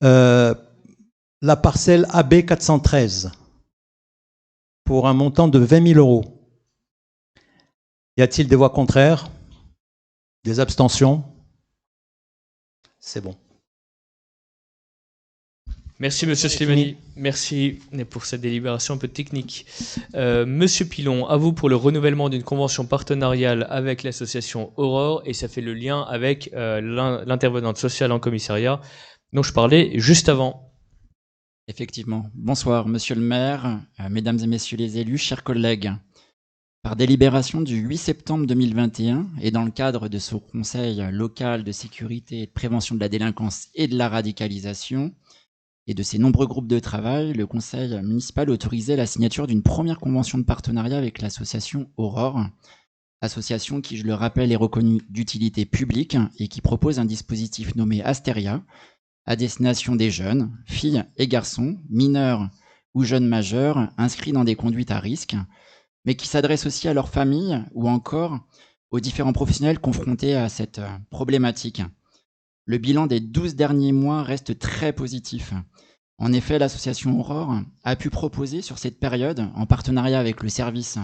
La parcelle AB 413 pour un montant de 20 000 euros. Y a-t-il des voix contraires? Des abstentions? C'est bon. Merci Monsieur Slimani, merci pour cette délibération un peu technique. Monsieur Pilon, à vous pour le renouvellement d'une convention partenariale avec l'association Aurore, et ça fait le lien avec l'intervenante sociale en commissariat dont je parlais juste avant. Effectivement. Bonsoir Monsieur le maire, mesdames et messieurs les élus, chers collègues. Par délibération du 8 septembre 2021 et dans le cadre de ce conseil local de sécurité et de prévention de la délinquance et de la radicalisation, et de ses nombreux groupes de travail, le conseil municipal autorisait la signature d'une première convention de partenariat avec l'association Aurore, association qui, je le rappelle, est reconnue d'utilité publique et qui propose un dispositif nommé Asteria à destination des jeunes, filles et garçons, mineurs ou jeunes majeurs inscrits dans des conduites à risque, mais qui s'adresse aussi à leurs familles ou encore aux différents professionnels confrontés à cette problématique. Le bilan des 12 derniers mois reste très positif. En effet, l'association Aurore a pu proposer sur cette période, en partenariat avec le service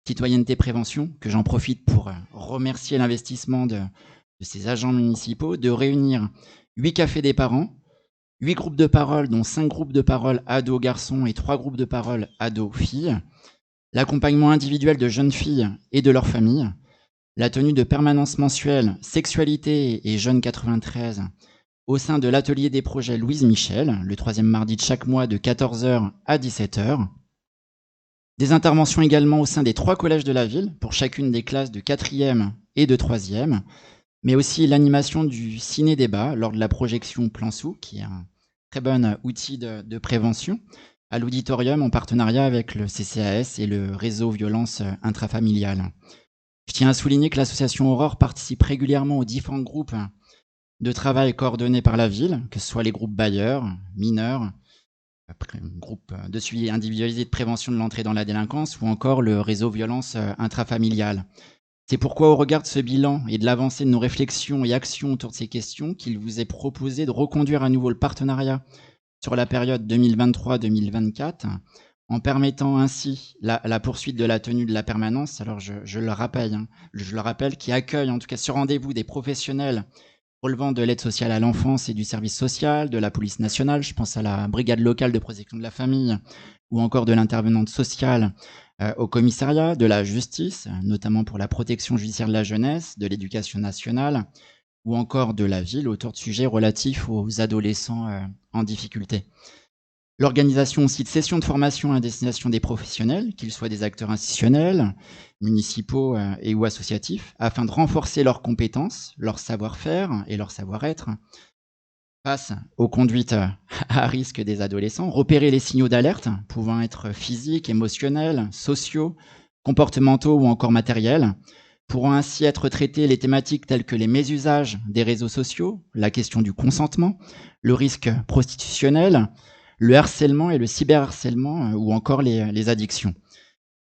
Citoyenneté Prévention, que j'en profite pour remercier l'investissement de ses agents municipaux, de réunir 8 cafés des parents, 8 groupes de parole, dont 5 groupes de parole ados garçons et 3 groupes de parole ados filles, l'accompagnement individuel de jeunes filles et de leurs familles, la tenue de permanences mensuelles Sexualité et Jeunes 93 au sein de l'atelier des projets Louise Michel, le 3e mardi de chaque mois de 14h à 17h. Des interventions également au sein des 3 collèges de la ville pour chacune des classes de 4e et de 3e, mais aussi l'animation du ciné-débat lors de la projection Plan Sous, qui est un très bon outil de prévention, à l'auditorium en partenariat avec le CCAS et le réseau violence intrafamiliale. Je tiens à souligner que l'association Aurore participe régulièrement aux différents groupes de travail coordonnés par la ville, que ce soit les groupes bailleurs, mineurs, groupe de suivi individualisé de prévention de l'entrée dans la délinquance ou encore le réseau violence intrafamiliale. C'est pourquoi, au regard de ce bilan et de l'avancée de nos réflexions et actions autour de ces questions, qu'il vous est proposé de reconduire à nouveau le partenariat sur la période 2023-2024, en permettant ainsi la poursuite de la tenue de la permanence. Alors je le rappelle, qui accueille en tout cas ce rendez-vous des professionnels relevant de l'aide sociale à l'enfance et du service social, de la police nationale, je pense à la brigade locale de protection de la famille, ou encore de l'intervenante sociale au commissariat, de la justice, notamment pour la protection judiciaire de la jeunesse, de l'éducation nationale, ou encore de la ville autour de sujets relatifs aux adolescents en difficulté. L'organisation aussi de sessions de formation à destination des professionnels, qu'ils soient des acteurs institutionnels, municipaux et ou associatifs, afin de renforcer leurs compétences, leur savoir-faire et leur savoir-être face aux conduites à risque des adolescents, repérer les signaux d'alerte pouvant être physiques, émotionnels, sociaux, comportementaux ou encore matériels, pourront ainsi être traitées les thématiques telles que les mésusages des réseaux sociaux, la question du consentement, le risque prostitutionnel, le harcèlement et le cyberharcèlement ou encore les addictions.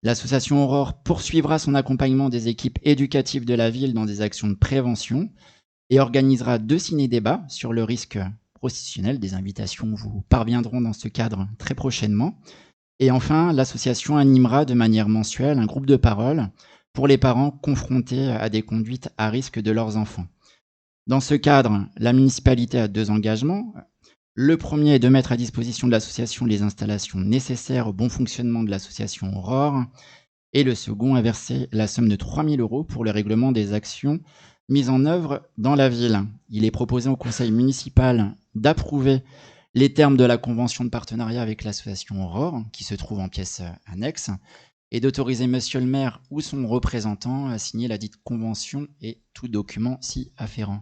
L'association Aurore poursuivra son accompagnement des équipes éducatives de la ville dans des actions de prévention et organisera 2 ciné-débats sur le risque prostitutionnel. Des invitations vous parviendront dans ce cadre très prochainement. Et enfin, l'association animera de manière mensuelle un groupe de parole pour les parents confrontés à des conduites à risque de leurs enfants. Dans ce cadre, la municipalité a 2 engagements. Le premier est de mettre à disposition de l'association les installations nécessaires au bon fonctionnement de l'association Aurore. Et le second a versé la somme de 3 000 € pour le règlement des actions mises en œuvre dans la ville. Il est proposé au conseil municipal d'approuver les termes de la convention de partenariat avec l'association Aurore, qui se trouve en pièce annexe, et d'autoriser monsieur le maire ou son représentant à signer la dite convention et tout document s'y afférent.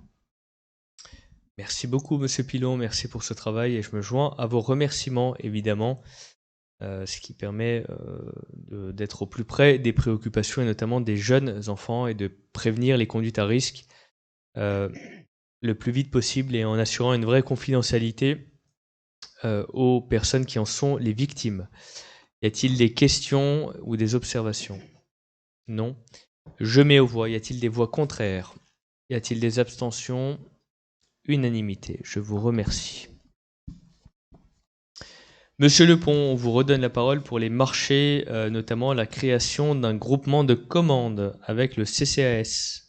Merci beaucoup, Monsieur Pilon, merci pour ce travail et je me joins à vos remerciements, évidemment, ce qui permet d'être au plus près des préoccupations et notamment des jeunes enfants et de prévenir les conduites à risque le plus vite possible et en assurant une vraie confidentialité aux personnes qui en sont les victimes. Y a-t-il des questions ou des observations? Non. Je mets aux voix. Y a-t-il des voix contraires? Y a-t-il des abstentions? Unanimité. Je vous remercie. Monsieur Lepont, on vous redonne la parole pour les marchés, notamment la création d'un groupement de commandes avec le CCAS.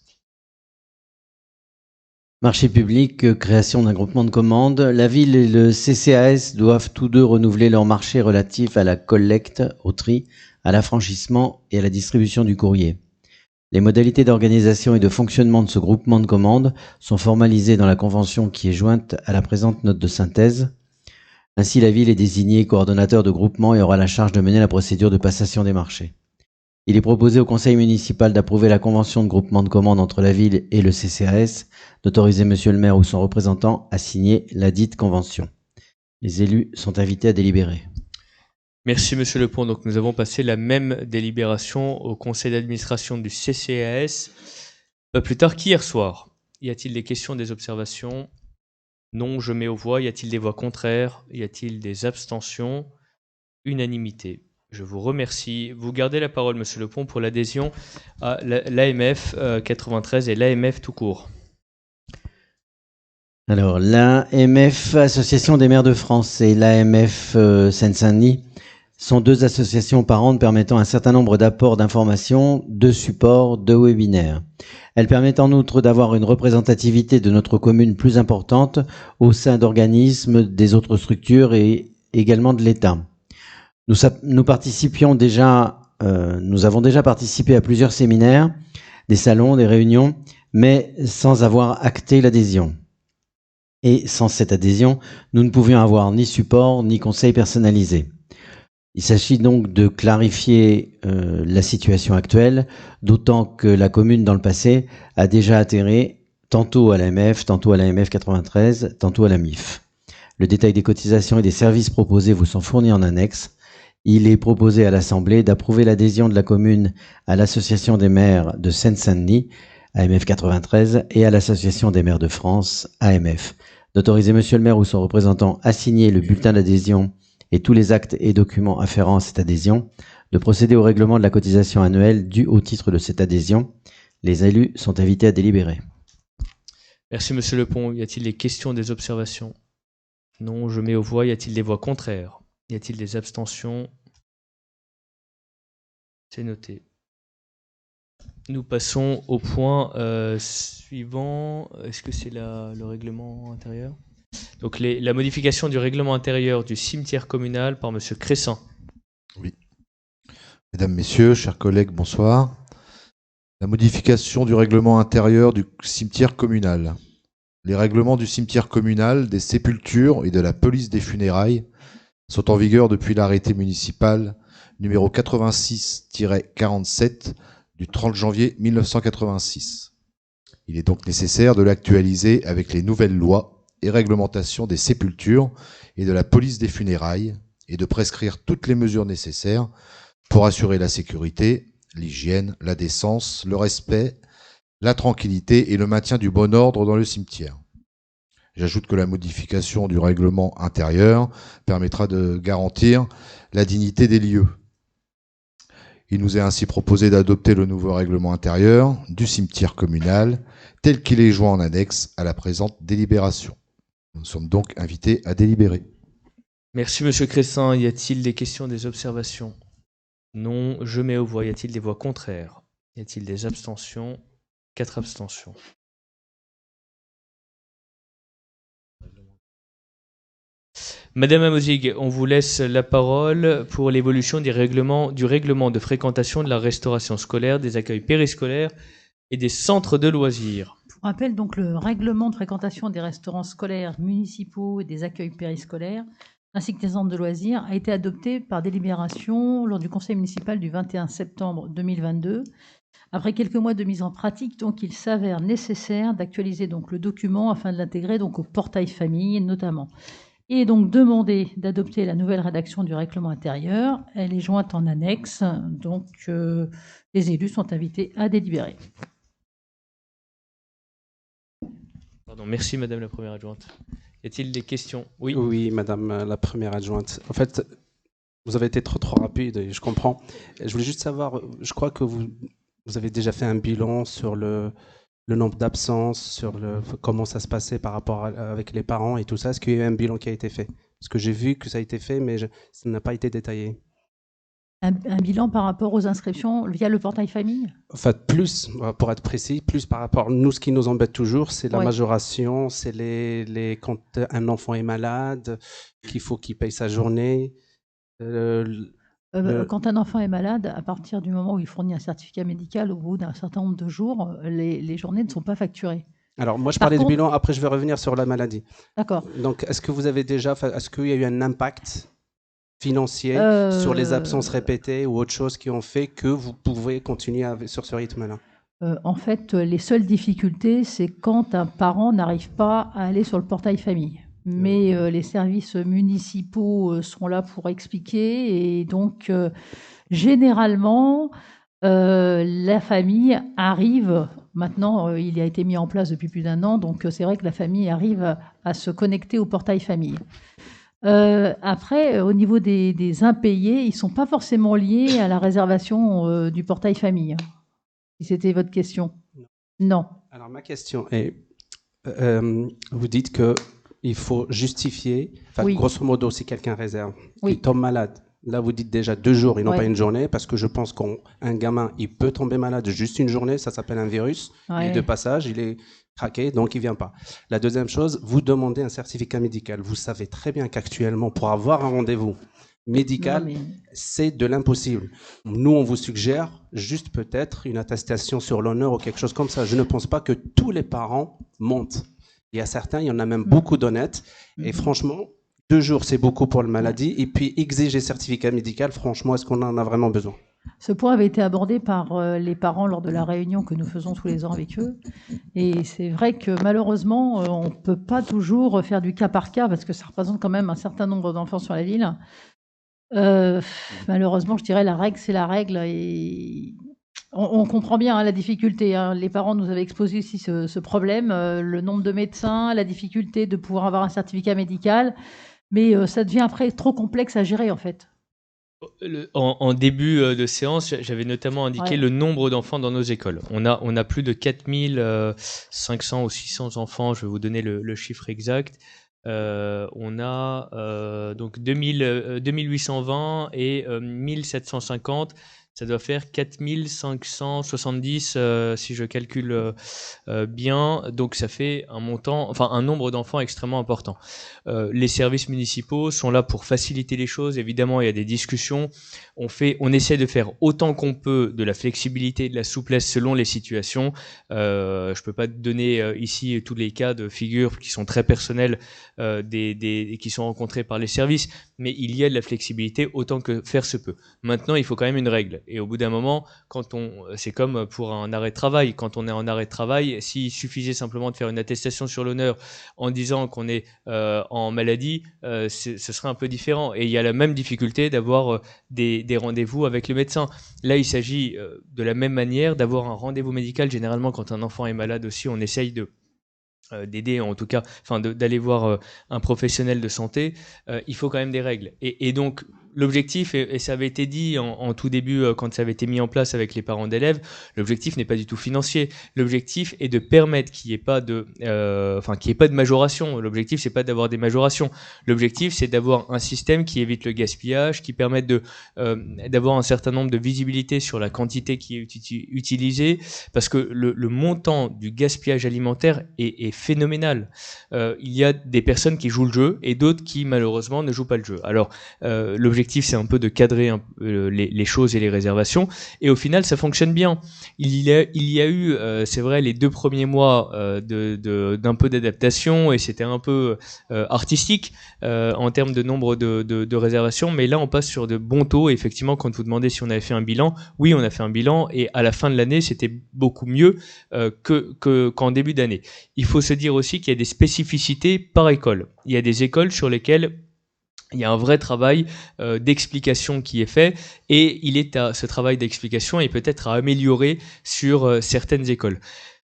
Marché public, création d'un groupement de commandes. La ville et le CCAS doivent tous deux renouveler leur marché relatif à la collecte, au tri, à l'affranchissement et à la distribution du courrier. Les modalités d'organisation et de fonctionnement de ce groupement de commandes sont formalisées dans la convention qui est jointe à la présente note de synthèse. Ainsi, la ville est désignée coordonnateur de groupement et aura la charge de mener la procédure de passation des marchés. Il est proposé au conseil municipal d'approuver la convention de groupement de commandes entre la ville et le CCAS, d'autoriser monsieur le maire ou son représentant à signer la dite convention. Les élus sont invités à délibérer. Merci Monsieur Lepont. Donc nous avons passé la même délibération au conseil d'administration du CCAS, pas plus tard qu'hier soir. Y a-t-il des questions, des observations? Non, je mets aux voix. Y a-t-il des voix contraires? Y a-t-il des abstentions? Unanimité. Je vous remercie. Vous gardez la parole, Monsieur Lepont, pour l'adhésion à l'AMF 93 et l'AMF tout court. Alors, l'AMF, Association des maires de France, et l'AMF Seine-Saint-Denis sont deux associations parentes permettant un certain nombre d'apports d'informations, de supports, de webinaires. Elles permettent en outre d'avoir une représentativité de notre commune plus importante au sein d'organismes, des autres structures et également de l'État. Nous avons déjà participé à plusieurs séminaires, des salons, des réunions, mais sans avoir acté l'adhésion. Et sans cette adhésion, nous ne pouvions avoir ni support ni conseil personnalisé. Il s'agit donc de clarifier la situation actuelle, d'autant que la commune dans le passé a déjà atterré tantôt à l'AMF, tantôt à l'AMF 93, tantôt à la MIF. Le détail des cotisations et des services proposés vous sont fournis en annexe. Il est proposé à l'Assemblée d'approuver l'adhésion de la commune à l'Association des maires de Seine-Saint-Denis, AMF 93, et à l'Association des maires de France, AMF, d'autoriser monsieur le maire ou son représentant à signer le bulletin d'adhésion et tous les actes et documents afférents à cette adhésion, de procéder au règlement de la cotisation annuelle due au titre de cette adhésion. Les élus sont invités à délibérer. Merci Monsieur Lepont. Y a-t-il des questions, des observations? Non, je mets aux voix. Y a-t-il des voix contraires? Y a-t-il des abstentions? C'est noté. Nous passons au point suivant. Est-ce que c'est le règlement intérieur? Donc la modification du règlement intérieur du cimetière communal par Monsieur Cressan. Oui. Mesdames, Messieurs, chers collègues, bonsoir. La modification du règlement intérieur du cimetière communal. Les règlements du cimetière communal, des sépultures et de la police des funérailles sont en vigueur depuis l'arrêté municipal numéro 86-47 du 30 janvier 1986. Il est donc nécessaire de l'actualiser avec les nouvelles lois et réglementations des sépultures et de la police des funérailles et de prescrire toutes les mesures nécessaires pour assurer la sécurité, l'hygiène, la décence, le respect, la tranquillité et le maintien du bon ordre dans le cimetière. J'ajoute que la modification du règlement intérieur permettra de garantir la dignité des lieux. Il nous est ainsi proposé d'adopter le nouveau règlement intérieur du cimetière communal tel qu'il est joint en annexe à la présente délibération. Nous sommes donc invités à délibérer. Merci Monsieur Cressan. Y a-t-il des questions, des observations? Non, je mets aux voix. Y a-t-il des voix contraires? Y a-t-il des abstentions? 4 abstentions. Madame Amozig, on vous laisse la parole pour l'évolution du règlement de fréquentation de la restauration scolaire, des accueils périscolaires et des centres de loisirs. Pour rappel, donc, le règlement de fréquentation des restaurants scolaires municipaux et des accueils périscolaires, ainsi que des centres de loisirs, a été adopté par délibération lors du conseil municipal du 21 septembre 2022, Après quelques mois de mise en pratique, donc, il s'avère nécessaire d'actualiser donc le document afin de l'intégrer donc au portail famille notamment. Et donc demander d'adopter la nouvelle rédaction du règlement intérieur. Elle est jointe en annexe, donc les élus sont invités à délibérer. Pardon, merci Madame la Première Adjointe. Y a-t-il des questions? Oui. Oui, Madame la Première Adjointe. En fait, vous avez été trop rapide et je comprends. Je voulais juste savoir, je crois que vous avez déjà fait un bilan sur le nombre d'absences, sur comment ça se passait par rapport avec les parents et tout ça. Est-ce qu'il y a eu un bilan qui a été fait? Parce que j'ai vu que ça a été fait, mais ça n'a pas été détaillé. Un bilan par rapport aux inscriptions via le portail famille? En fait, plus, pour être précis, plus par rapport, nous, ce qui nous embête toujours, c'est la majoration, c'est quand un enfant est malade, qu'il faut qu'il paye sa journée. Quand un enfant est malade, à partir du moment où il fournit un certificat médical, au bout d'un certain nombre de jours, les journées ne sont pas facturées. Alors, moi, je parlais du bilan, après je vais revenir sur la maladie. D'accord. Donc, est-ce qu'il y a eu un impact financier sur les absences répétées ou autre chose qui ont fait que vous pouvez continuer sur ce rythme-là? En fait, les seules difficultés, c'est quand un parent n'arrive pas à aller sur le portail famille. Mais les services municipaux sont là pour expliquer et donc généralement la famille arrive, maintenant il a été mis en place depuis plus d'1 an, donc c'est vrai que la famille arrive à se connecter au portail famille. Après, au niveau des impayés, ils ne sont pas forcément liés à la réservation du portail famille, si c'était votre question. Non. Alors ma question est, vous dites que il faut justifier, grosso modo, si quelqu'un réserve, il tombe malade. Là, vous dites déjà 2 jours, ils n'ont pas une journée, parce que je pense qu'un gamin, il peut tomber malade juste une journée, ça s'appelle un virus, et de passage, il est craqué, donc il ne vient pas. La deuxième chose, vous demandez un certificat médical. Vous savez très bien qu'actuellement, pour avoir un rendez-vous médical, c'est de l'impossible. Nous, on vous suggère juste peut-être une attestation sur l'honneur ou quelque chose comme ça. Je ne pense pas que tous les parents montent. Il y a certains, il y en a même beaucoup d'honnêtes. Et franchement, 2 jours, c'est beaucoup pour la maladie. Et puis, exiger certificat médical, franchement, est-ce qu'on en a vraiment besoin? Ce point avait été abordé par les parents lors de la réunion que nous faisons tous les ans avec eux. Et c'est vrai que malheureusement, on ne peut pas toujours faire du cas par cas parce que ça représente quand même un certain nombre d'enfants sur la ville. Malheureusement, je dirais la règle, c'est la règle. Et on comprend bien la difficulté. Les parents nous avaient exposé aussi ce problème, le nombre de médecins, la difficulté de pouvoir avoir un certificat médical. Mais ça devient après trop complexe à gérer en fait. En début de séance, j'avais notamment indiqué le nombre d'enfants dans nos écoles. On a plus de 4500 ou 600 enfants, je vais vous donner le chiffre exact. On a donc 2820 et 1750. Ça doit faire 4570 si je calcule bien. Donc ça fait un nombre d'enfants extrêmement important. Les services municipaux sont là pour faciliter les choses. Évidemment, il y a des discussions. On essaie de faire autant qu'on peut de la flexibilité et de la souplesse selon les situations. Je peux pas donner ici tous les cas de figure qui sont très personnels qui sont rencontrés par les services, mais il y a de la flexibilité autant que faire se peut. Maintenant, il faut quand même une règle. Et au bout d'un moment, c'est comme pour un arrêt de travail. Quand on est en arrêt de travail, s'il suffisait simplement de faire une attestation sur l'honneur en disant qu'on est en maladie, ce serait un peu différent. Et il y a la même difficulté d'avoir des rendez-vous avec le médecin. Là, il s'agit de la même manière d'avoir un rendez-vous médical. Généralement, quand un enfant est malade aussi, on essaye d'aider, en tout cas, d'aller voir un professionnel de santé. Il faut quand même des règles. Et donc, l'objectif, et ça avait été dit en tout début quand ça avait été mis en place avec les parents d'élèves, l'objectif n'est pas du tout financier. L'objectif est de permettre qu'il n'y ait pas de majoration. L'objectif, c'est pas d'avoir des majorations. L'objectif, c'est d'avoir un système qui évite le gaspillage, qui permette d'avoir un certain nombre de visibilité sur la quantité qui est utilisée, parce que le montant du gaspillage alimentaire est phénoménal. Il y a des personnes qui jouent le jeu et d'autres qui malheureusement ne jouent pas le jeu. Alors l'objectif l'objectif, c'est un peu de cadrer les choses et les réservations. Et au final, ça fonctionne bien. Il y a eu, c'est vrai, les 2 premiers mois d'un peu d'adaptation, et c'était un peu artistique en termes de nombre de réservations. Mais là, on passe sur de bons taux. Et effectivement, quand vous demandez si on avait fait un bilan, oui, on a fait un bilan. Et à la fin de l'année, c'était beaucoup mieux qu'en début d'année. Il faut se dire aussi qu'il y a des spécificités par école. Il y a des écoles sur lesquelles il y a un vrai travail d'explication qui est fait, et ce travail d'explication est peut-être à améliorer sur certaines écoles.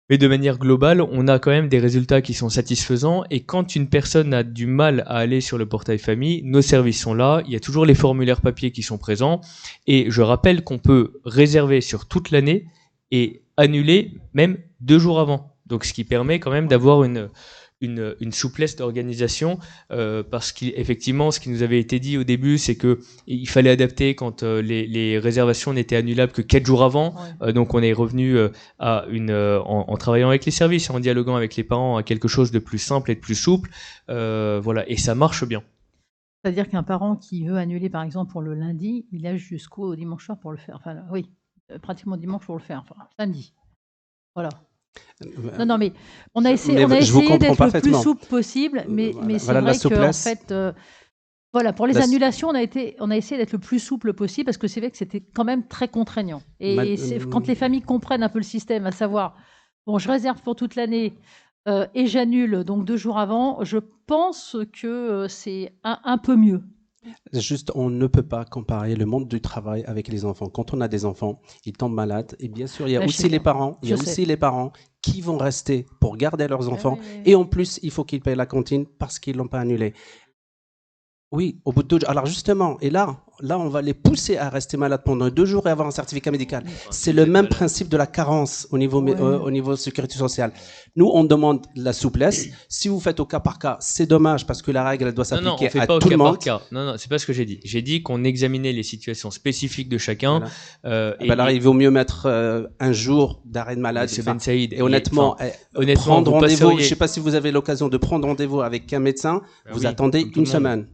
Mais de manière globale, on a quand même des résultats qui sont satisfaisants, et quand une personne a du mal à aller sur le portail famille, nos services sont là, il y a toujours les formulaires papier qui sont présents, et je rappelle qu'on peut réserver sur toute l'année et annuler même 2 jours avant. Donc ce qui permet quand même d'avoir une souplesse d'organisation, parce qu'effectivement, ce qui nous avait été dit au début, c'est que il fallait adapter quand les réservations n'étaient annulables que 4 jours avant. Ouais. Donc on est revenu en travaillant avec les services, en dialoguant avec les parents, à quelque chose de plus simple et de plus souple. Voilà, et ça marche bien. C'est-à-dire qu'un parent qui veut annuler, par exemple, pour le lundi, il a jusqu'au dimanche soir pour le faire. Enfin, oui, pratiquement dimanche pour le faire. Enfin, samedi. Voilà. Non, mais on a essayé d'être le plus souple possible, mais c'est vrai qu'en fait, voilà, pour les annulations, on a essayé d'être le plus souple possible, parce que c'est vrai que c'était quand même très contraignant. Et quand les familles comprennent un peu le système, à savoir, bon, je réserve pour toute l'année et j'annule donc 2 jours avant, je pense que c'est un peu mieux. Juste, on ne peut pas comparer le monde du travail avec les enfants. Quand on a des enfants, ils tombent malades, et bien sûr, il y a aussi les parents. Il y a aussi les parents qui vont rester pour garder leurs enfants, et en plus, il faut qu'ils payent la cantine parce qu'ils l'ont pas annulé. Oui, au bout de 2 jours. Alors justement, et là, on va les pousser à rester malades pendant 2 jours et avoir un certificat médical. C'est le même principe de la carence au niveau sécurité sociale. Nous, on demande la souplesse. Si vous faites au cas par cas, c'est dommage, parce que la règle, elle doit s'appliquer à tout le monde. Non, c'est pas ce que j'ai dit. J'ai dit qu'on examinait les situations spécifiques de chacun. Voilà. Là, il vaut mieux mettre un jour d'arrêt de maladie. C'est Ben Saïd. Et honnêtement, prendre rendez-vous. Je sais pas si vous avez l'occasion de prendre rendez-vous avec un médecin. Vous attendez une semaine.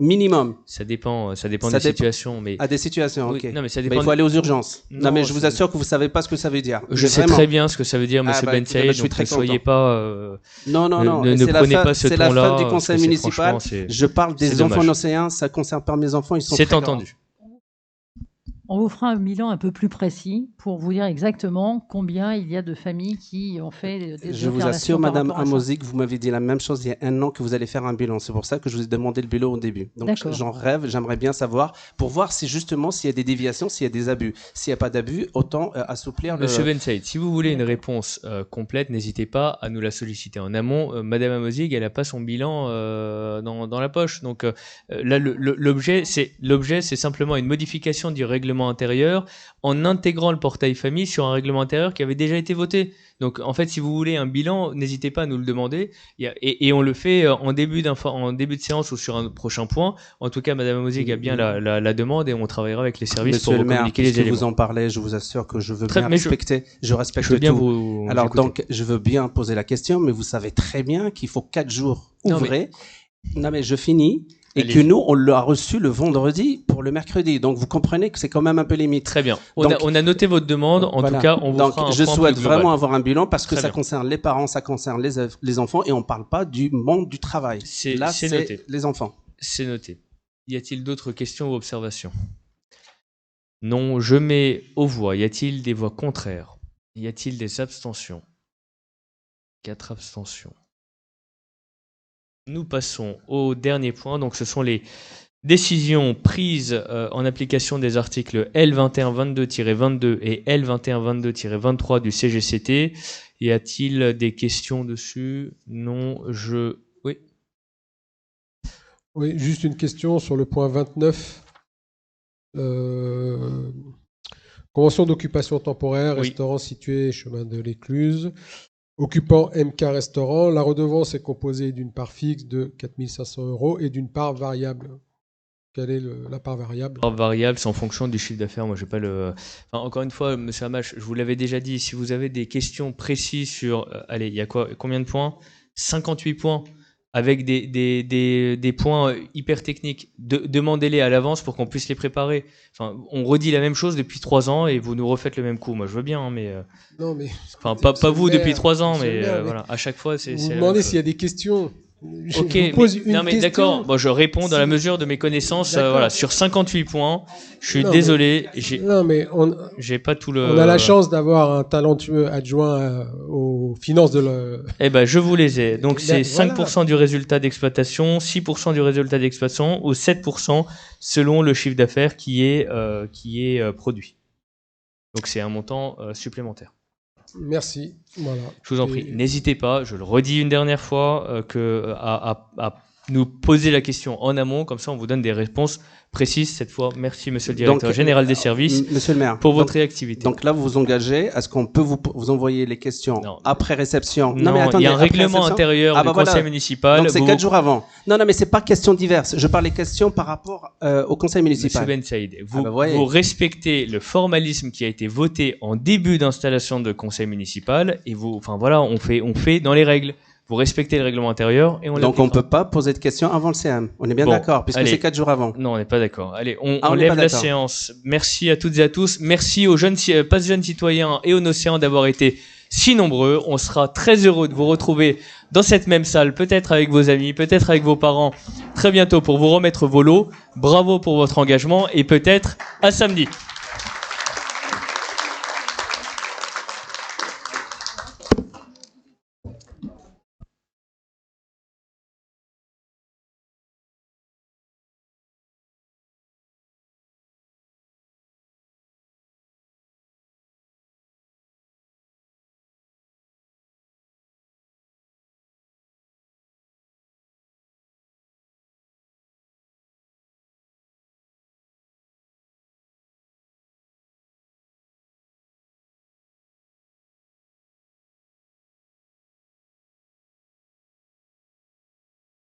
Minimum. Ça dépend des situations, mais à des situations. Ok. Non, mais ça dépend. Mais il faut aller aux urgences. Non, mais je vous assure que vous savez pas ce que ça veut dire. Je sais très bien ce que ça veut dire, Monsieur Ben Saïd. Donc ne soyez pas. Non. Ne prenez pas ce ton-là. C'est la fin du conseil municipal. Je parle des enfants nocéens. Ça concerne pas mes enfants. Ils sont. C'est entendu. On vous fera un bilan un peu plus précis pour vous dire exactement combien il y a de familles qui ont fait des Je vous assure, Madame Amozic, vous m'avez dit la même chose il y a 1 an, que vous allez faire un bilan. C'est pour ça que je vous ai demandé le bilan au début. Donc j'en rêve, j'aimerais bien savoir, pour voir si justement s'il y a des déviations, s'il y a des abus. S'il n'y a pas d'abus, autant assouplir Monsieur Ben Saïd, si vous voulez une réponse complète, n'hésitez pas à nous la solliciter en amont. Madame Amozic, elle n'a pas son bilan dans la poche. Donc là, l'objet, c'est simplement une modification du règlement intérieur en intégrant le portail famille sur un règlement intérieur qui avait déjà été voté. Donc en fait, si vous voulez un bilan, n'hésitez pas à nous le demander, et on le fait en début de séance ou sur un prochain point. En tout cas, Madame Amozic a bien la demande, et on travaillera avec les services Monsieur pour communiquer les éléments. Vous en parlez, je vous assure que je veux bien respecter. Je respecte tout. Alors donc, je veux bien poser la question, mais vous savez très bien qu'il faut 4 jours ouvrés. Non mais je finis. Et que nous, on l'a reçu le vendredi pour le mercredi. Donc, vous comprenez que c'est quand même un peu limite. Très bien. On a noté votre demande. En tout cas, on vous fera un je souhaite vraiment avoir un bilan, parce que ça concerne les parents, ça concerne les enfants, et on ne parle pas du monde du travail. Là, c'est noté. Les enfants. C'est noté. Y a-t-il d'autres questions ou observations? Non, je mets aux voix. Y a-t-il des voix contraires? Y a-t-il des abstentions? 4 abstentions. Nous passons au dernier point. Donc, ce sont les décisions prises en application des articles L2122-22 et L2122-23 du CGCT. Y a-t-il des questions dessus? Non, Oui. Oui, juste une question sur le point 29. Convention d'occupation temporaire, restaurant situé chemin de l'Écluse. Occupant MK Restaurant, la redevance est composée d'une part fixe de 4 500 € et d'une part variable. Quelle est la part variable? La part variable, c'est en fonction du chiffre d'affaires. Moi, j'ai pas le. Enfin, encore une fois, Monsieur Hamache, je vous l'avais déjà dit. Si vous avez des questions précises sur, allez, il y a combien de points? 58 points. avec des points hyper techniques. Demandez-les à l'avance pour qu'on puisse les préparer. Enfin, on redit la même chose depuis 3 ans et vous nous refaites le même coup. Moi, je veux bien, hein, mais... Non, mais... Enfin, pas vous depuis 3 ans, mais voilà, à chaque fois, c'est... Vous me demandez s'il y a des questions. Ok, mais d'accord, bon, je réponds dans la mesure de mes connaissances. Voilà, sur 58 points, je suis désolé, j'ai pas tout le... On a la chance d'avoir un talentueux adjoint aux finances de le... Eh ben, je vous les ai. Donc, c'est 5% du résultat d'exploitation, 6% du résultat d'exploitation ou 7% selon le chiffre d'affaires qui est produit. Donc, c'est un montant supplémentaire. Merci. Voilà. Je vous en prie. N'hésitez pas, je le redis une dernière fois, à nous poser la question en amont, comme ça on vous donne des réponses précises cette fois. Merci Monsieur le Directeur général des services, Monsieur le maire, pour votre réactivité. Donc là, vous vous engagez à ce qu'on peut vous envoyer les questions après réception. Non, mais attendez, il y a un règlement intérieur du conseil municipal. Donc c'est 4 jours avant. Non, mais c'est pas questions diverses. Je parle des questions par rapport au conseil municipal. Monsieur Ben Saïd, vous respectez le formalisme qui a été voté en début d'installation de conseil municipal et on fait dans les règles. Vous respectez le règlement intérieur et on Donc on ne peut pas poser de questions avant le CM. On est bien d'accord, puisque c'est 4 jours avant. Non, on n'est pas d'accord. Allez, on lève la séance. Merci à toutes et à tous. Merci aux Pass Jeunes Citoyens et aux Nocéans d'avoir été si nombreux. On sera très heureux de vous retrouver dans cette même salle, peut-être avec vos amis, peut-être avec vos parents, très bientôt pour vous remettre vos lots. Bravo pour votre engagement et peut-être à samedi.